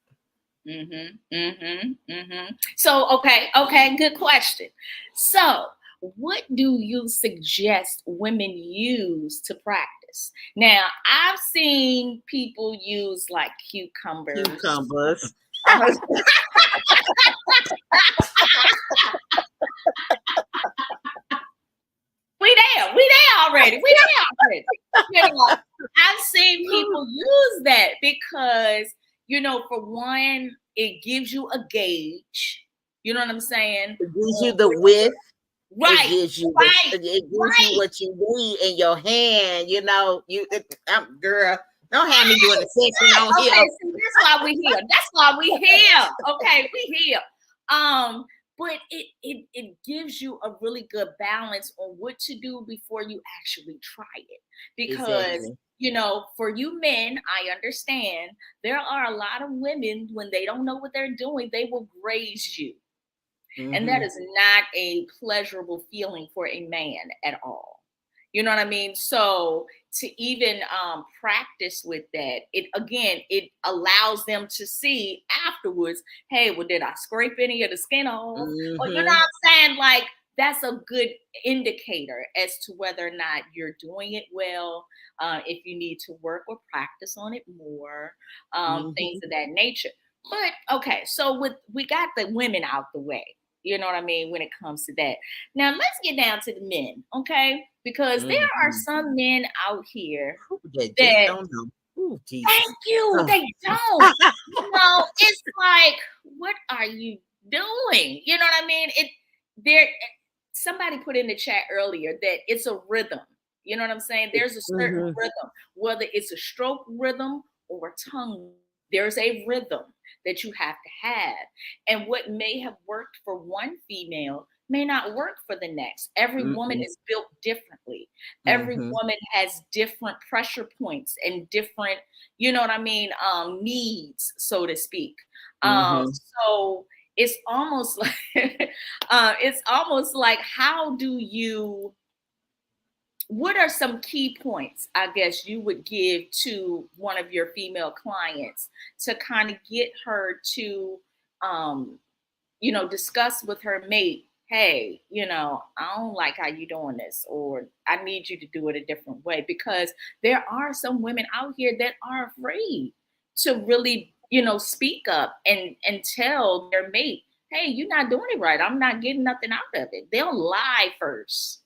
So, okay, good question. So, what do you suggest women use to practice? Now, I've seen people use like cucumbers. Cucumbers. Uh, we there already. I've seen people use that because, for one, it gives you a gauge. You know what I'm saying? It gives you On the width. It Right, gives you right, it gives you right. what you need in your hand. Girl, don't have me doing the section on here. Okay, see, that's why we here. That's why we here. Okay, we here. But it gives you a really good balance on what to do before you actually try it. Because, Exactly. for you men, I understand there are a lot of women when they don't know what they're doing, they will graze you. And that Mm-hmm. is not a pleasurable feeling for a man at all. You know what I mean? So to even practice with that, it allows them to see afterwards, hey, well, did I scrape any of the skin off? Or you know Mm-hmm. what I'm saying? Like that's a good indicator as to whether or not you're doing it well, if you need to work or practice on it more, things Mm-hmm. of that nature. But okay, so we got the women out the way. You know what I mean when it comes to that. Now let's get down to the men, okay? Because there are Mhm. some men out here They just that don't know. Ooh, Jesus. thank you, Oh. they don't. You know, it's like, what are you doing? You know what I mean? There somebody put in the chat earlier that it's a rhythm. You know what I'm saying? There's a certain Mhm. rhythm, whether it's a stroke rhythm or a tongue. There's a rhythm that you have to have. And what may have worked for one female may not work for the next. Every woman Mhm. is built differently. Every Mhm. woman has different pressure points and different, you know what I mean, needs, so to speak. Mhm. So it's almost like how do you, what are some key points I guess you would give to one of your female clients to kind of get her to um discuss with her mate, hey, I don't like how you doing this, or I need you to do it a different way, because there are some women out here that are afraid to really, speak up and tell their mate, hey, you're not doing it right. I'm not getting nothing out of it. They'll lie first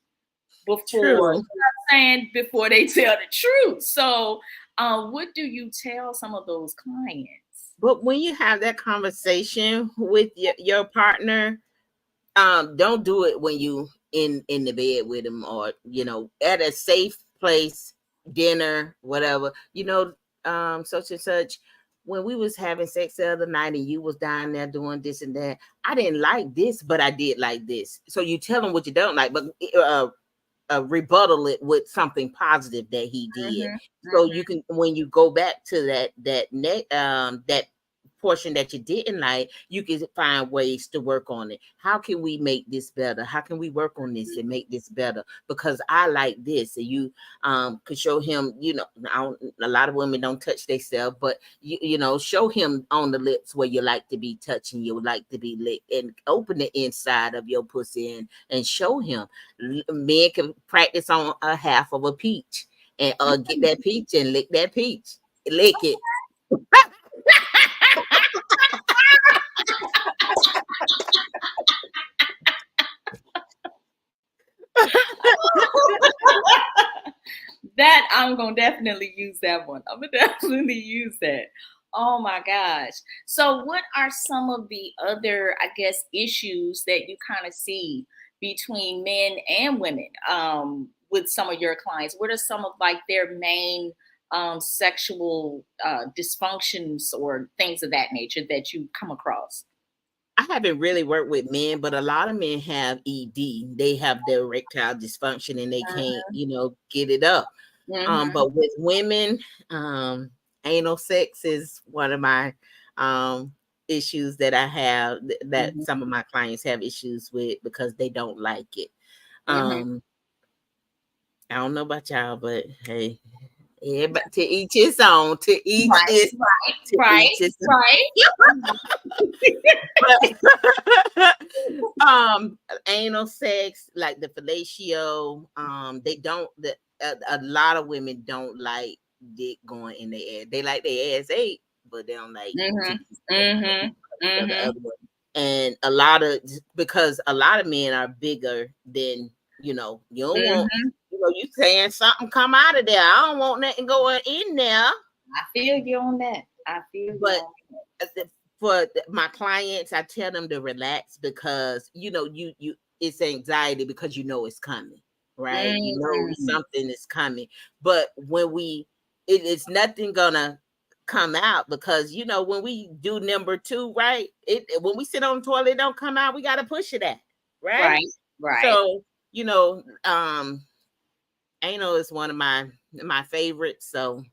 before, True. saying, before they tell the truth. So, what do you tell some of those clients? But when you have that conversation with your partner, don't do it when you in the bed with him, or at a safe place, dinner, whatever, such and such. When we was having sex the other night and you was down there doing this and that, I didn't like this, but I did like this. So you tell him what you don't like, but rebuttal it with something positive that he did. Hmm. So you can, when you go back to that portion that you didn't like, you can find ways to work on it. How can we make this better? How can we work on this and make this better? Because I like this, and you could show him. A lot of women don't touch themselves, but show him on the lips where you like to be touched and you would like to be licked, and open the inside of your pussy and show him. Men can practice on a half of a peach and get that peach and lick that peach. Lick it. That I'm gonna definitely use that one. I'm gonna definitely use that. Oh my gosh. So what are some of the other, I guess, issues that you kind of see between men and women with some of your clients? What are some of like their main sexual dysfunctions or things of that nature that you come across? I haven't really worked with men, but a lot of men have ED. They have their erectile dysfunction and they can't, get it up. Mm-hmm. But with women, um, anal sex is one of my issues that I have, that Mm-hmm. some of my clients have issues with because they don't like it. Mm-hmm. Um, I don't know about y'all, but hey, everybody to each his own, to each Right, his to right, each his right. anal sex, like the fellatio, they don't, a lot of women don't like dick going in their ass. They like their ass ate, but they don't like to Mhm, be mhm, the mhm, other one. And a lot of, because a lot of men are bigger than, you don't want, mhm. you saying something come out of there, I don't want nothing going in there. I feel you on that. I feel you But on for my clients, I tell them to relax, because you it's anxiety, because it's coming, right? that. Mhm. Something is coming. But when it's nothing gonna come out, because when we do number two, right? When we sit on the toilet, it don't come out, we gotta push it out, right? Right, right. So anal is one of my favorites. So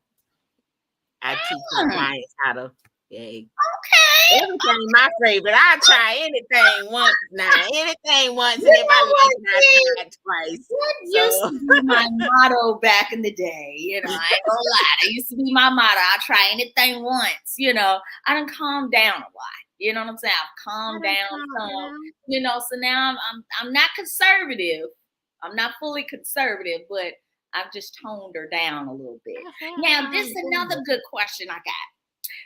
I teach my Hmm, clients how to, yeah, okay. everything my favorite. I try anything once now. Anything once, and You if I know like what, it, I see? try it twice. That used So to be my motto back in the day. I ain't gonna lie. That used to be my motto. I'll try anything once. I done calmed down a lot. You know what I'm saying? I've I calmed don't down calm some. down. So now I'm not conservative. I'm not fully conservative, but I've just toned her down a little bit. I have Now, this calmed is down. another good question I got,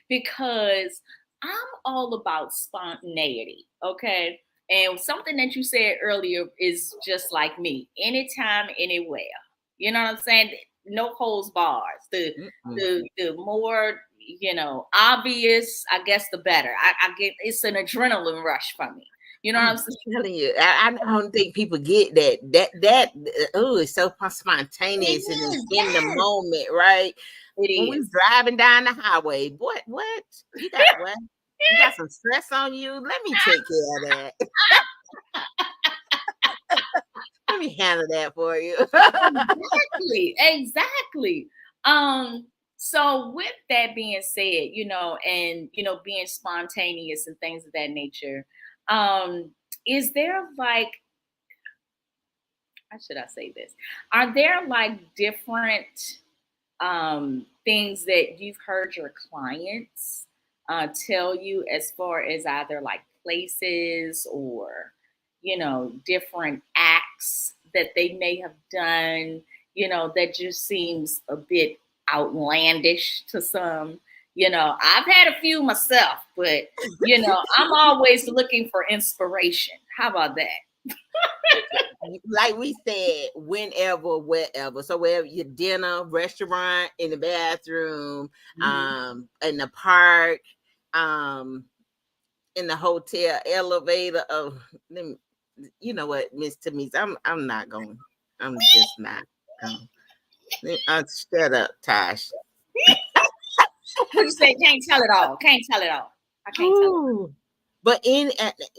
because I'm all about spontaneity, okay? And something that you said earlier is just like me. Anytime, anywhere. You know what I'm saying? No holds bars. The more, obvious, I guess the better. I get it's an adrenaline rush for me. You know what I'm I'm saying? telling you, I don't think people get that. Oh, it's so spontaneous and it's in the Yes, moment, right? it When we is. driving down the highway, what you got? What you got some stress on you? Let me take care of that. Let me handle that for you. Exactly. So with that being said, and being spontaneous and things of that nature, is there like, how should I say this? Are there like different things that you've heard your clients tell you as far as either like places or, different acts that they may have done, that just seems a bit outlandish to some? I've had a few myself, but, I'm always looking for inspiration. How about that? Like we said, whenever, wherever. So wherever your dinner, restaurant, in the bathroom, in the park, um, in the hotel elevator. Oh, you know what, Miss Tamise, I'm not going. I'm just not going. Shut up, Tosh. What you say? Can't tell it all. Can't tell it all. I can't tell it. Ooh. But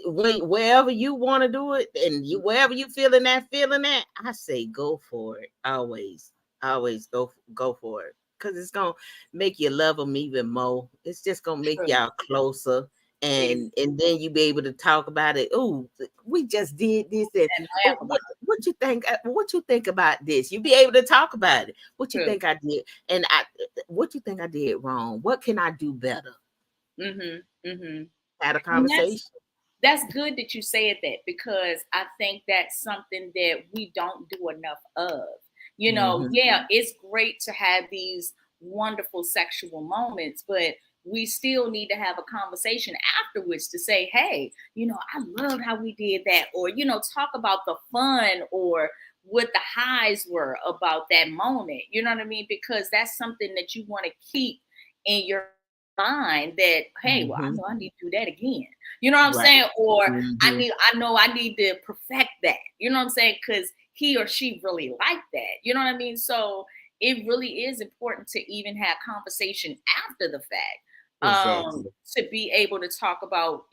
wherever you want to do it, and wherever you feeling that, I say go for it. Always go for it, because it's gonna make you love them even more. It's just gonna make True. y'all closer, and then you be able to talk about it. Oh, we just did this, and And laugh about what you think? What you think about this? You be able to talk about it. What you it. think I did, and what you think I did wrong? What can I do better? True. Had a And conversation. that's good that you said that, because I think that's something that we don't do enough of. Yeah, it's great to have these wonderful sexual moments, but we still need to have a conversation afterwards to say, hey, I loved how we did that, or, talk about the fun or what the highs were about that moment. You know what I mean? Because that's something that you want to keep in your mind, that, hey, well, I know I need to do that again. You know what I'm Right. saying? Or Mhm. I know I need to perfect that. You know what I'm saying? Because he or she really liked that. You know what I mean? So it really is important to even have conversation after the fact. Exactly. To be able to talk about,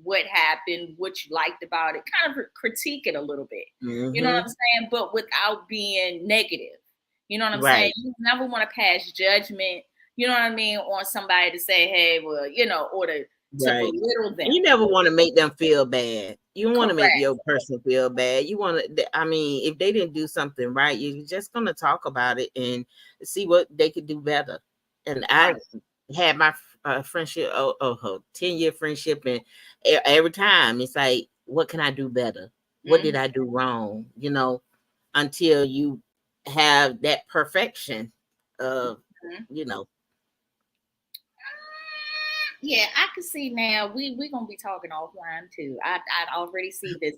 what happened, what you liked about it, kind of critique it a little bit. You know what I'm Mhm. saying? But without being negative. You know what I'm saying? Right. You never want to pass judgment, you know what I mean, on somebody to say, hey, well, or to Right. belittle them. You never want to make them feel bad. You want to make Correct. your person feel bad. You want to, I mean, if they didn't do something right, you're just going to talk about it and see what they could do better. And I Right. had my friendship, 10-year friendship, and every time it's like, what can I do better? What did Mhm. I do wrong? Until you have that perfection of, Mhm. you know, Yeah, I can see now. We're gonna be talking offline too. I already see this.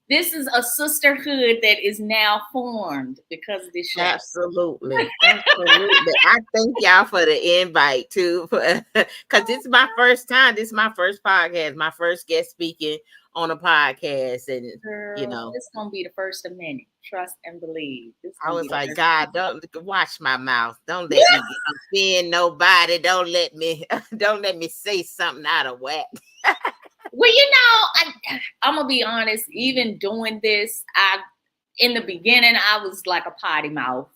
This is a sisterhood that is now formed because of this show. absolutely. Absolutely. I thank y'all for the invite too. Because this is my first time. This is my first podcast, my first guest speaking on a podcast. And Girl, it's gonna be the first of many. Trust and believe. It's I gonna be was the like, first. God, don't watch my mouth. Don't let me offend nobody. Don't let me say something out of whack. Well, I'm gonna be honest. Even doing this, in the beginning I was like a potty mouth.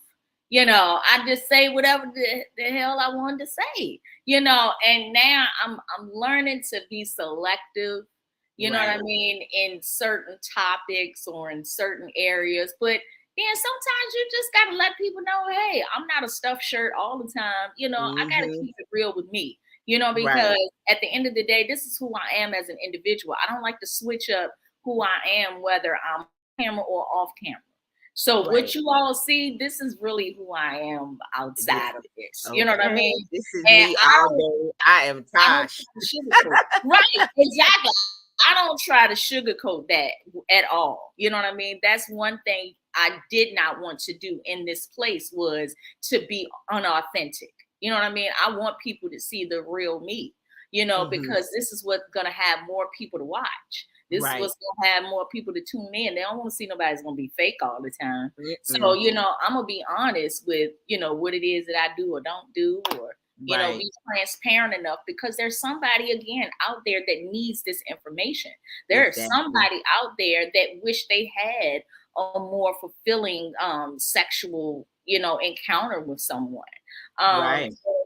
I just say whatever the hell I wanted to say. And now I'm learning to be selective. You know what I Right. mean, in certain topics or in certain areas, but then sometimes you just gotta let people know, hey, I'm not a stuffed shirt all the time. I gotta Mm-hmm. keep it real with me. Right. Because at the end of the day, this is who I am as an individual. I don't like to switch up who I am, whether I'm on camera or off camera. So Right. what you all see, this is really who I am outside of this. You know what I Okay. mean? This is And me all day. I am I don't Tosh. try to sugarcoat. Right, exactly. I don't try to sugarcoat that at all. You know what I mean? That's one thing I did not want to do in this place, was to be unauthentic. You know what I mean? I want people to see the real me, you know, because this is what's going to have more people to watch. This is what's going to have more people to tune in. They don't want to see nobody's going to be fake all the time. So, you know, I'm going to be honest with, you know, what it is that I do or don't do, or, you know, be transparent enough, because there's somebody, again, out there that needs this information. There's somebody out there that wish they had a more fulfilling sexual, you know, encounter with someone.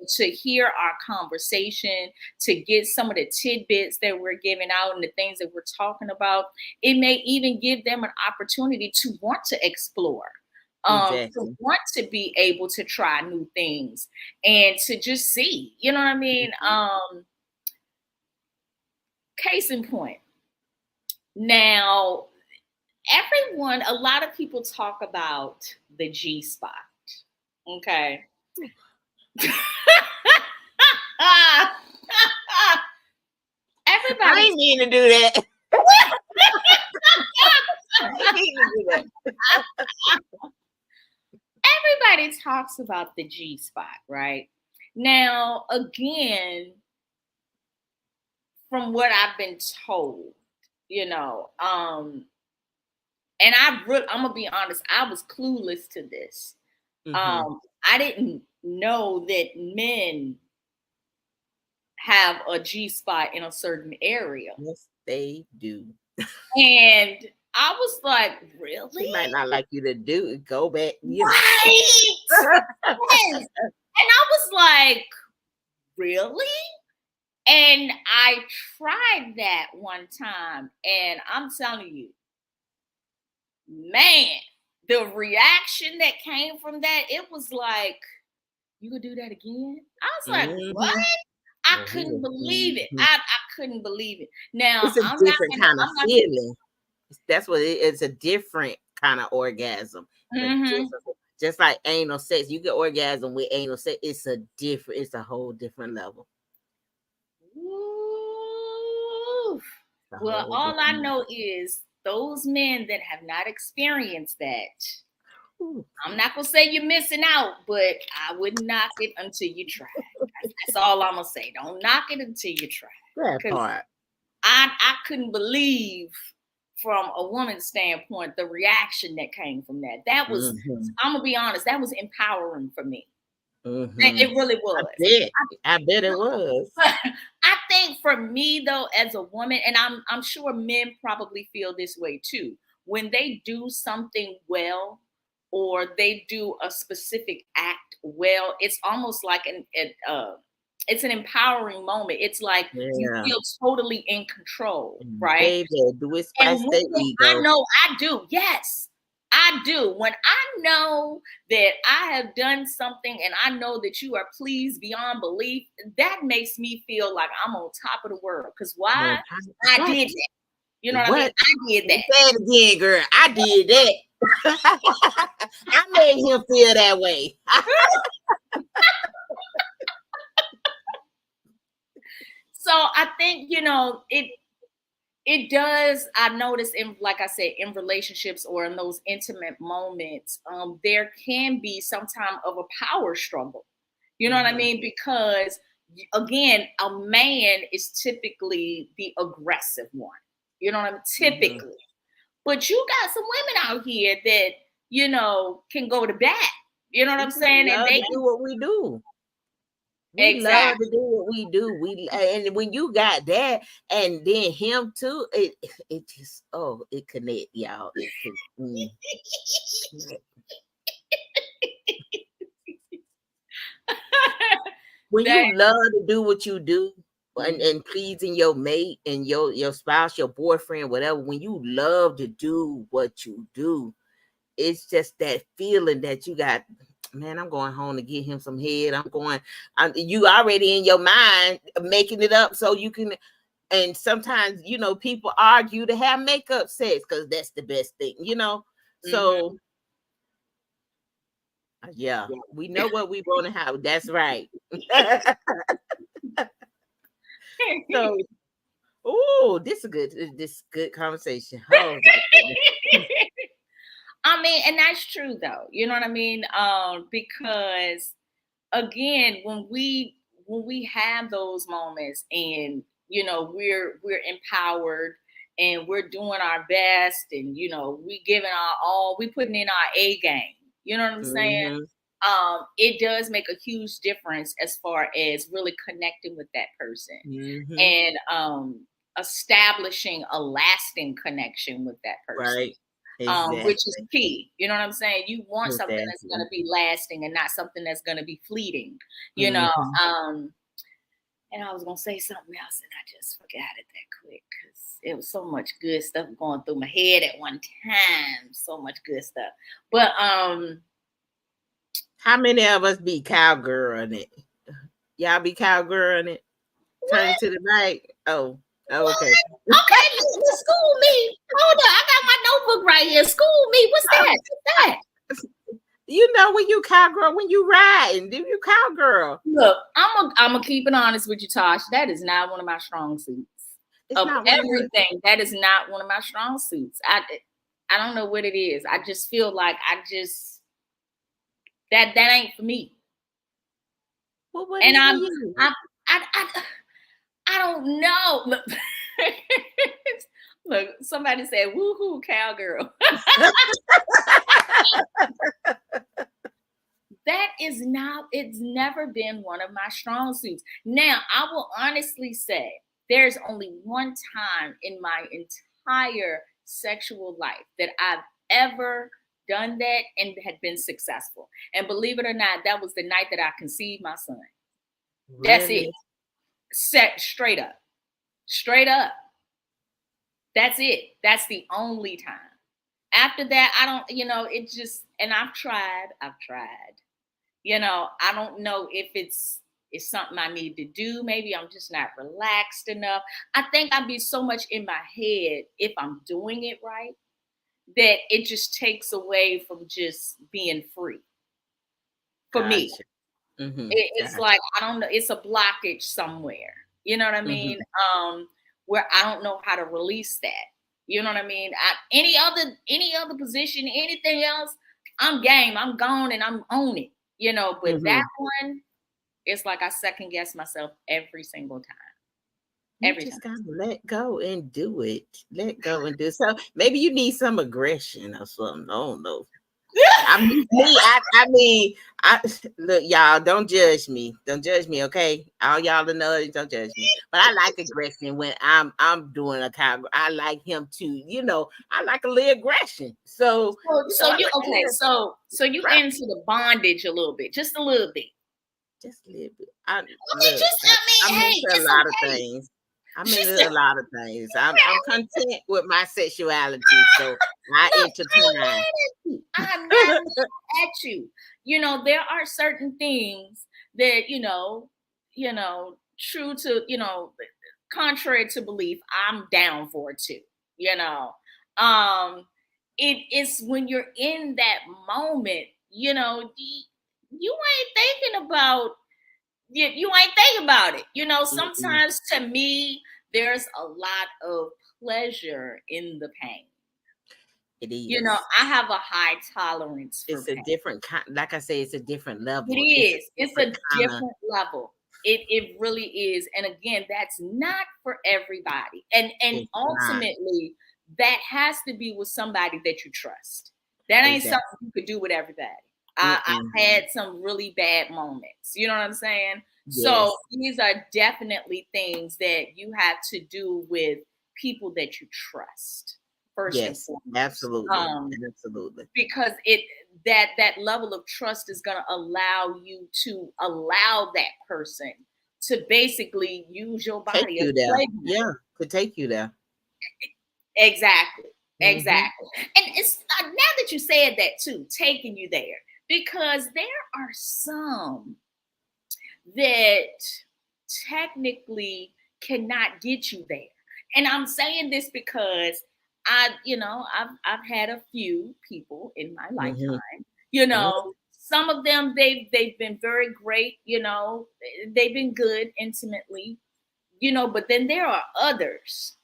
To hear our conversation, to get some of the tidbits that we're giving out and the things that we're talking about, it may even give them an opportunity to want to explore. To want to be able to try new things and to just see, you know what I mean? Case in point. Now, everyone, a lot of people talk about the G spot. Okay. Everybody, I didn't mean to do that. Everybody talks about the G spot, right? Now, again, from what I've been told, you know, and I'm gonna be honest, I was clueless to this. I didn't know that men have a G spot in a certain area. Yes, they do. And I was like, really? He might not like you to do it. Go back. Right. Yes. And I was like, really? And I tried that one time, and I'm telling you, man, the reaction that came from that, it was like, you gonna do that again? I was like, what? I couldn't believe it. I couldn't believe it. Now, it's a different kind of feeling. That's what it is. A different kind of orgasm. Just like anal sex, you get orgasm with anal sex. It's a whole different level. Well, all I know is those men that have not experienced that, I'm not gonna say you're missing out, but I wouldn't knock it until you try. That's all I'm gonna say. Don't knock it until you try. That part. I couldn't believe, from a woman's standpoint, the reaction that came from that. That was, I'm gonna be honest, that was empowering for me. It really was. I bet it was. I think for me, though, as a woman, and I'm sure men probably feel this way too, when they do something well, or they do a specific act well, it's almost like it's an empowering moment. It's like you feel totally in control, right? Baby, do it spice that ego. I know I do. Yes, I do. When I know that I have done something and I know that you are pleased beyond belief, that makes me feel like I'm on top of the world. Because why? I did that. You know what I mean? I did that. Say it again, girl. I did that. I made him feel that way. So I think, you know, it does. I notice, in, like I said, in relationships or in those intimate moments, there can be some time of a power struggle. You know what I mean? Because, again, a man is typically the aggressive one. You know what I mean? Typically. But you got some women out here that, you know, can go to bat. You know what I'm saying? And they do what we do. We love to do what we do. And when you got that, and then him too, it just it connect, y'all. When you love to do what you do, and pleasing your mate and your spouse, your boyfriend, whatever, when you love to do what you do, it's just that feeling that you got. Man, I'm going home to get him some head. You already in your mind making it up so you can. And sometimes, you know, people argue to have makeup sex because that's the best thing, you know. So Yeah, we know what we want to have. That's right. So, oh, this good conversation. Oh my goodness. I mean, and that's true though. You know what I mean? Because again, when we have those moments and we're empowered and we're doing our best and we giving our all, we putting in our A game. You know what I'm saying? Mhm. It does make a huge difference as far as really connecting with that person Mhm. and establishing a lasting connection with that person. Right. Which is Exactly. key. You know what I'm saying? You want something that's going Exactly. to be lasting and not something that's going to be fleeting. You know. Mhm. And I was going to say something else, and I just forgot it that quick because it was so much good stuff going through my head at one time. So much good stuff. But How many of us be cowgirl in it? Y'all be cowgirl in it? Turn what? to the right. Oh, What? okay. Okay, school me. Hold on, I got my notebook right here. School me. What's that? What's that? You know when you cowgirl, when you riding, do you cowgirl? Look, I'm gonna keep it honest with you, Tosh. That is not one of my strong suits. It's Of not one of your. everything, that is not one of my strong suits. I don't know what it is. I just feel like that ain't for me. Well, what And is for you? I don't know. Look, look, somebody said, "Woohoo, cowgirl." That is not, it's never been one of my strong suits. Now, I will honestly say there's only one time in my entire sexual life that I've ever done that and had been successful. And believe it or not, that was the night that I conceived my son. That's it. Really? Set straight up. Straight up. That's it. That's the only time. After that, I don't, it just, and I've tried. I don't know if it's something I need to do. Maybe I'm just not relaxed enough. I think I'd be so much in my head if I'm doing it right that it just takes away from just being free for me. Gotcha. Mm-hmm. It's Gotcha. like, I don't know, it's a blockage somewhere. You know what I mean? Mm-hmm. Where I don't know how to release that. You know what I mean? Any other position, anything else, I'm game. I'm gone and I'm on it. But that Mm-hmm. one, it's like I second guess myself every single time. You Every time. just gotta let go and do it. Let go and do so. Maybe you need some aggression or something. I don't know. I mean, I look, y'all. Don't judge me. Don't judge me, okay? All y'all that know it, don't judge me. But I like aggression when I'm doing a cow. I like him to. I like a little aggression. So So I you like a okay? little So you right, into the bondage a little bit, just a little bit. just a little bit. Okay, just I I'm mean, hey, into a it's lot of okay. things. I'm She into said, a lot of things. I'm content with my sexuality, so I "Look, entertain. I'm not mad at you. There are certain things that true to contrary to belief, I'm down for too. You know, um, it is when you're in that moment. You ain't thinking about you ain't thinking about it. Mm-mm. Sometimes to me, there's a lot of pleasure in the pain. It is. I have a high tolerance for It's a pain. different kind. Like I say, it's a different It level. It's a is. It's different a kind of. different level. It really is. And again, that's not for everybody. And It's not ultimately, that has to be with somebody that you trust. That ain't exactly. something you could do with everybody. Mm-mm. I've had some really bad moments. You know what I'm saying? So Yes. these are definitely things that you have to do with people that you trust first and Yes. foremost. Absolutely. Absolutely. Because that level of trust is going to allow you to allow that person to basically use your Take body as you a there. playground. Yeah. To take you there. Exactly. Mm-hmm. Exactly. And it's now that you said that too, taking you there, because there are some that technically cannot get you there. And I'm saying this because I've had a few people in my Mm-hmm. lifetime, you Mm-hmm. know, Some of them they've been very great, you know, they've been good intimately, you know, but then there are others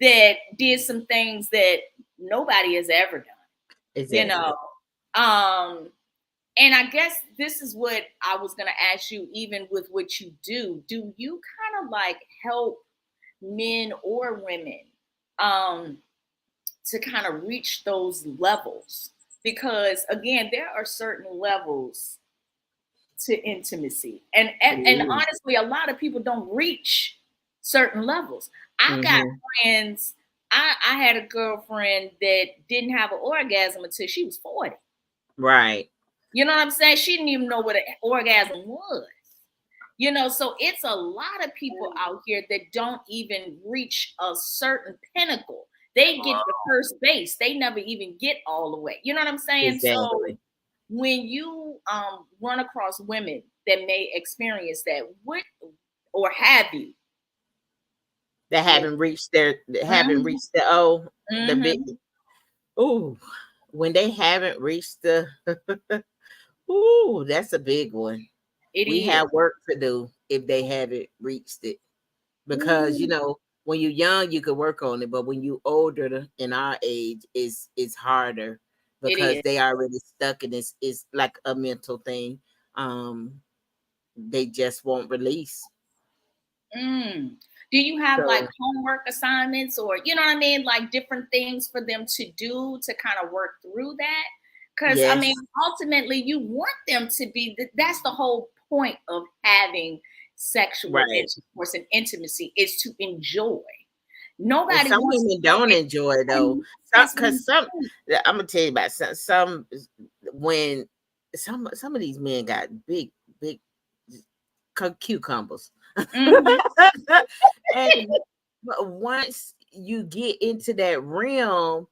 that did some things that nobody has ever done, you Exactly. know. And I guess this is what I was going to ask you, even with what you do. Do you kind of like help men or women um, to kind of reach those levels? Because again, there are certain levels to intimacy, and honestly, a lot of people don't reach certain levels. I got Mm-hmm. friends. I had a girlfriend that didn't have an orgasm until she was 40. Right. You know what I'm saying? She didn't even know what an orgasm was. You know, so it's a lot of people out here that don't even reach a certain pinnacle. They get the first base. They never even get all the way. You know what I'm saying? So Exactly. when you run across women that may experience that, what or have you? That Like, haven't mhm, reached the big mhm, when they haven't reached the that's a big one. it We is. have work to do if they haven't reached it. Because Ooh, when you're young you could work on it, but when you older in our age it's harder it because is. they already stuck in this. It's like a mental thing. They just won't release. Mm. Do you have like So homework assignments or, you know what I mean, like different things for them to do to kind of work through that? Because I mean, yes. ultimately, you want them to be, that's the whole point of having sexual Right. intercourse and intimacy is to enjoy. And Nobody some wants women to go don't in. enjoy it though. And that's what I'm Because some, saying. I'm gonna tell you about some when some of these men got big cucumbers. Mhm. And but once you get into that realm,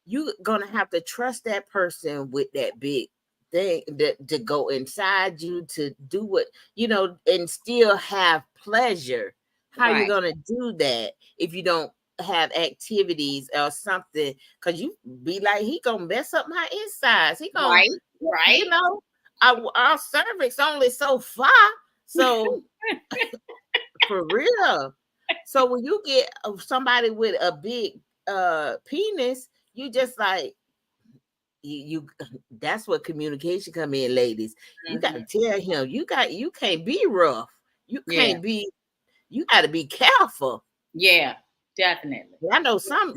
you're gonna have to trust that person with that big thing that to go inside you to do what and still have pleasure. How you Right, gonna do that if you don't have activities or something? Because you be like, he gonna mess up my insides. He gonna, right, right. you know, our cervix only so far. So for real. So when you get somebody with a big penis, you just like you that's what communication come in, ladies. You got to Mhm. tell him you can't be rough. You Yeah, can't be you got to be careful. yeah, definitely. I know some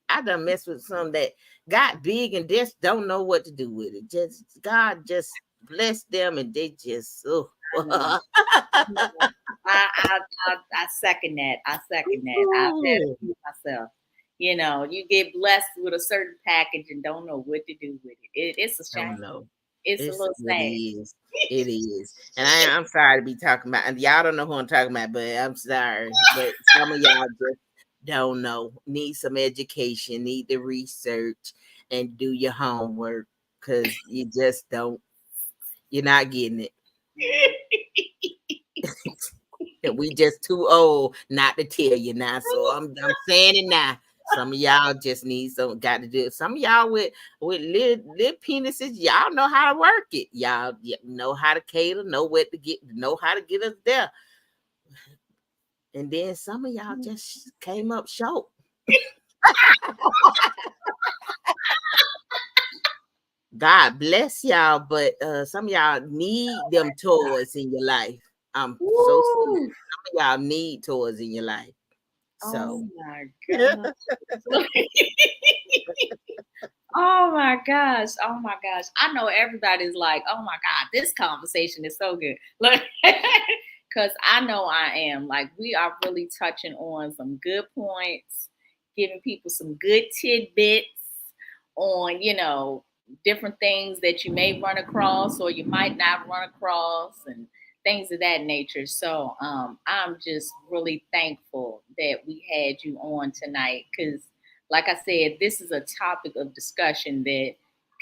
I done messed with some that got big and just don't know what to do with it. Just God just bless them and they just I know. Yeah. I second that. I second that. I've had a Ooh. few myself. You know, you get blessed with a certain package and don't know what to do with it. It's a Don't shame. know. It's a little It sad. is. It is. And I'm sorry to be talking about, and y'all don't know who I'm talking about, but I'm sorry. But some of y'all just don't know. Need some education, need the research and do your homework because you just don't, you're not getting it. And we just too old not to tell you now. So I'm saying it now. Some of y'all just need some got to do it. Some of y'all with little penises, y'all know how to work it. Y'all know how to cater, know where to get, know how to get us there. And then some of y'all just came up short. God bless y'all, but some of y'all need them toys in your life. I'm so serious. Woo! Some of y'all need toys in your life. So Oh my god. Oh my gosh. Oh my gosh. I know everybody's like, oh my God, this conversation is so good. Look, because I know I am. Like, we are really touching on some good points, giving people some good tidbits on, you know, different things that you may run across or you might not run across and things of that nature. So I'm just really thankful that we had you on tonight because like I said, this is a topic of discussion that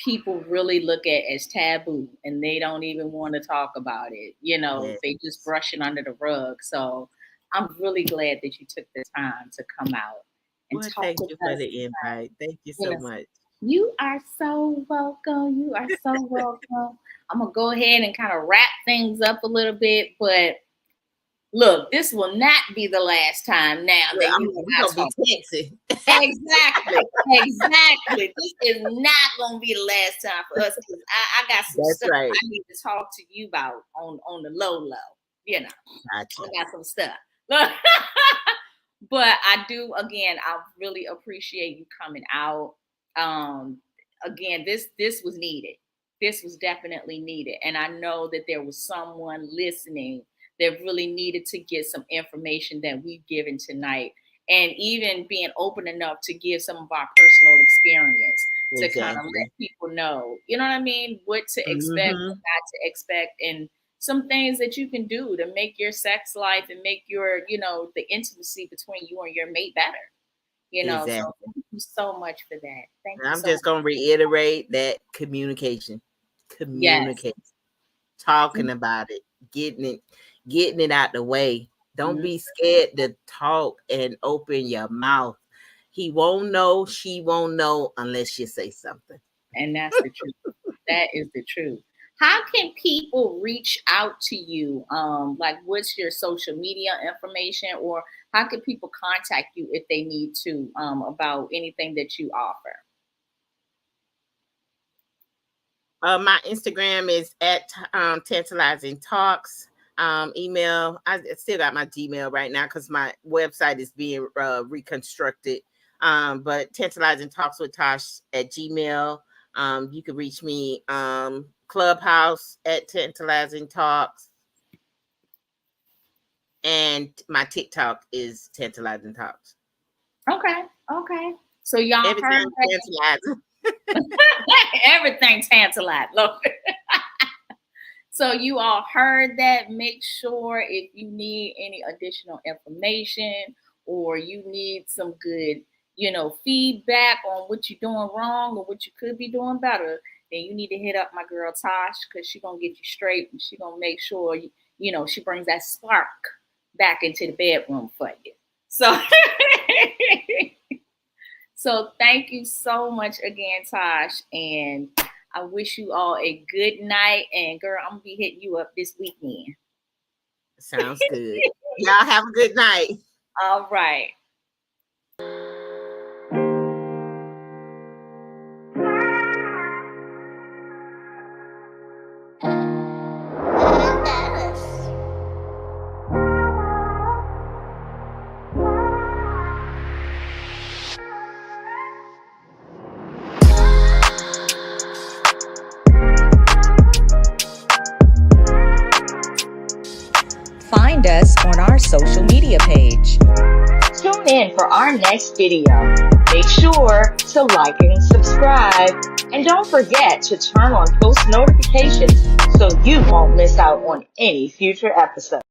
people really look at as taboo and they don't even want to talk about it. You know, yeah. they just brush it under the rug. So I'm really glad that you took the time to come out and Well, talk thank with you for us the about, invite. Thank you you so know, much. You are so welcome. You are so welcome. I'm gonna go ahead and kind of wrap things up a little bit, but look, this will not be the last time now that you and I gonna talk. be texting. Exactly. This is not gonna be the last time for us because I got some That's stuff right. I need to talk to you about on the low. You know, Gotcha. I got some stuff. But I do, again, I really appreciate you coming out. Again, this was needed. This was definitely needed. And I know that there was someone listening that really needed to get some information that we've given tonight. And even being open enough to give some of our personal experience to kind of let people know, you know what I mean, what to expect, what not to expect, and some things that you can do to make your sex life and make your, the intimacy between you and your mate better. So thank you so much for that. Thank you. I'm just gonna reiterate that communication. Yes. Talking about it, getting it out the way. Don't be scared to talk and open your mouth. He won't know, she won't know unless you say something. And that's the truth. That is the truth. How can people reach out to you? Like, what's your social media information, or how can people contact you if they need to about anything that you offer? My Instagram is at Tantalizing Talks. Email, I still got my Gmail right now because my website is being reconstructed. But Tantalizing Talks with Tosh at Gmail. You can reach me Clubhouse at Tantalizing Talks. And my TikTok is Tantalizing Talks. Okay. So y'all heard tantalizing. Everything tantalizing. So you all heard that. Make sure if you need any additional information or you need some good, feedback on what you're doing wrong or what you could be doing better, then you need to hit up my girl Tosh, because she's going to get you straight and she's going to make sure, she brings that spark back into the bedroom for you. So thank you so much again, Tosh. And I wish you all a good night. And girl, I'm going to be hitting you up this weekend. Sounds good. Y'all have a good night. All right. Find us on our social media page. Tune in for our next video. Make sure to like and subscribe. And don't forget to turn on post notifications so you won't miss out on any future episodes.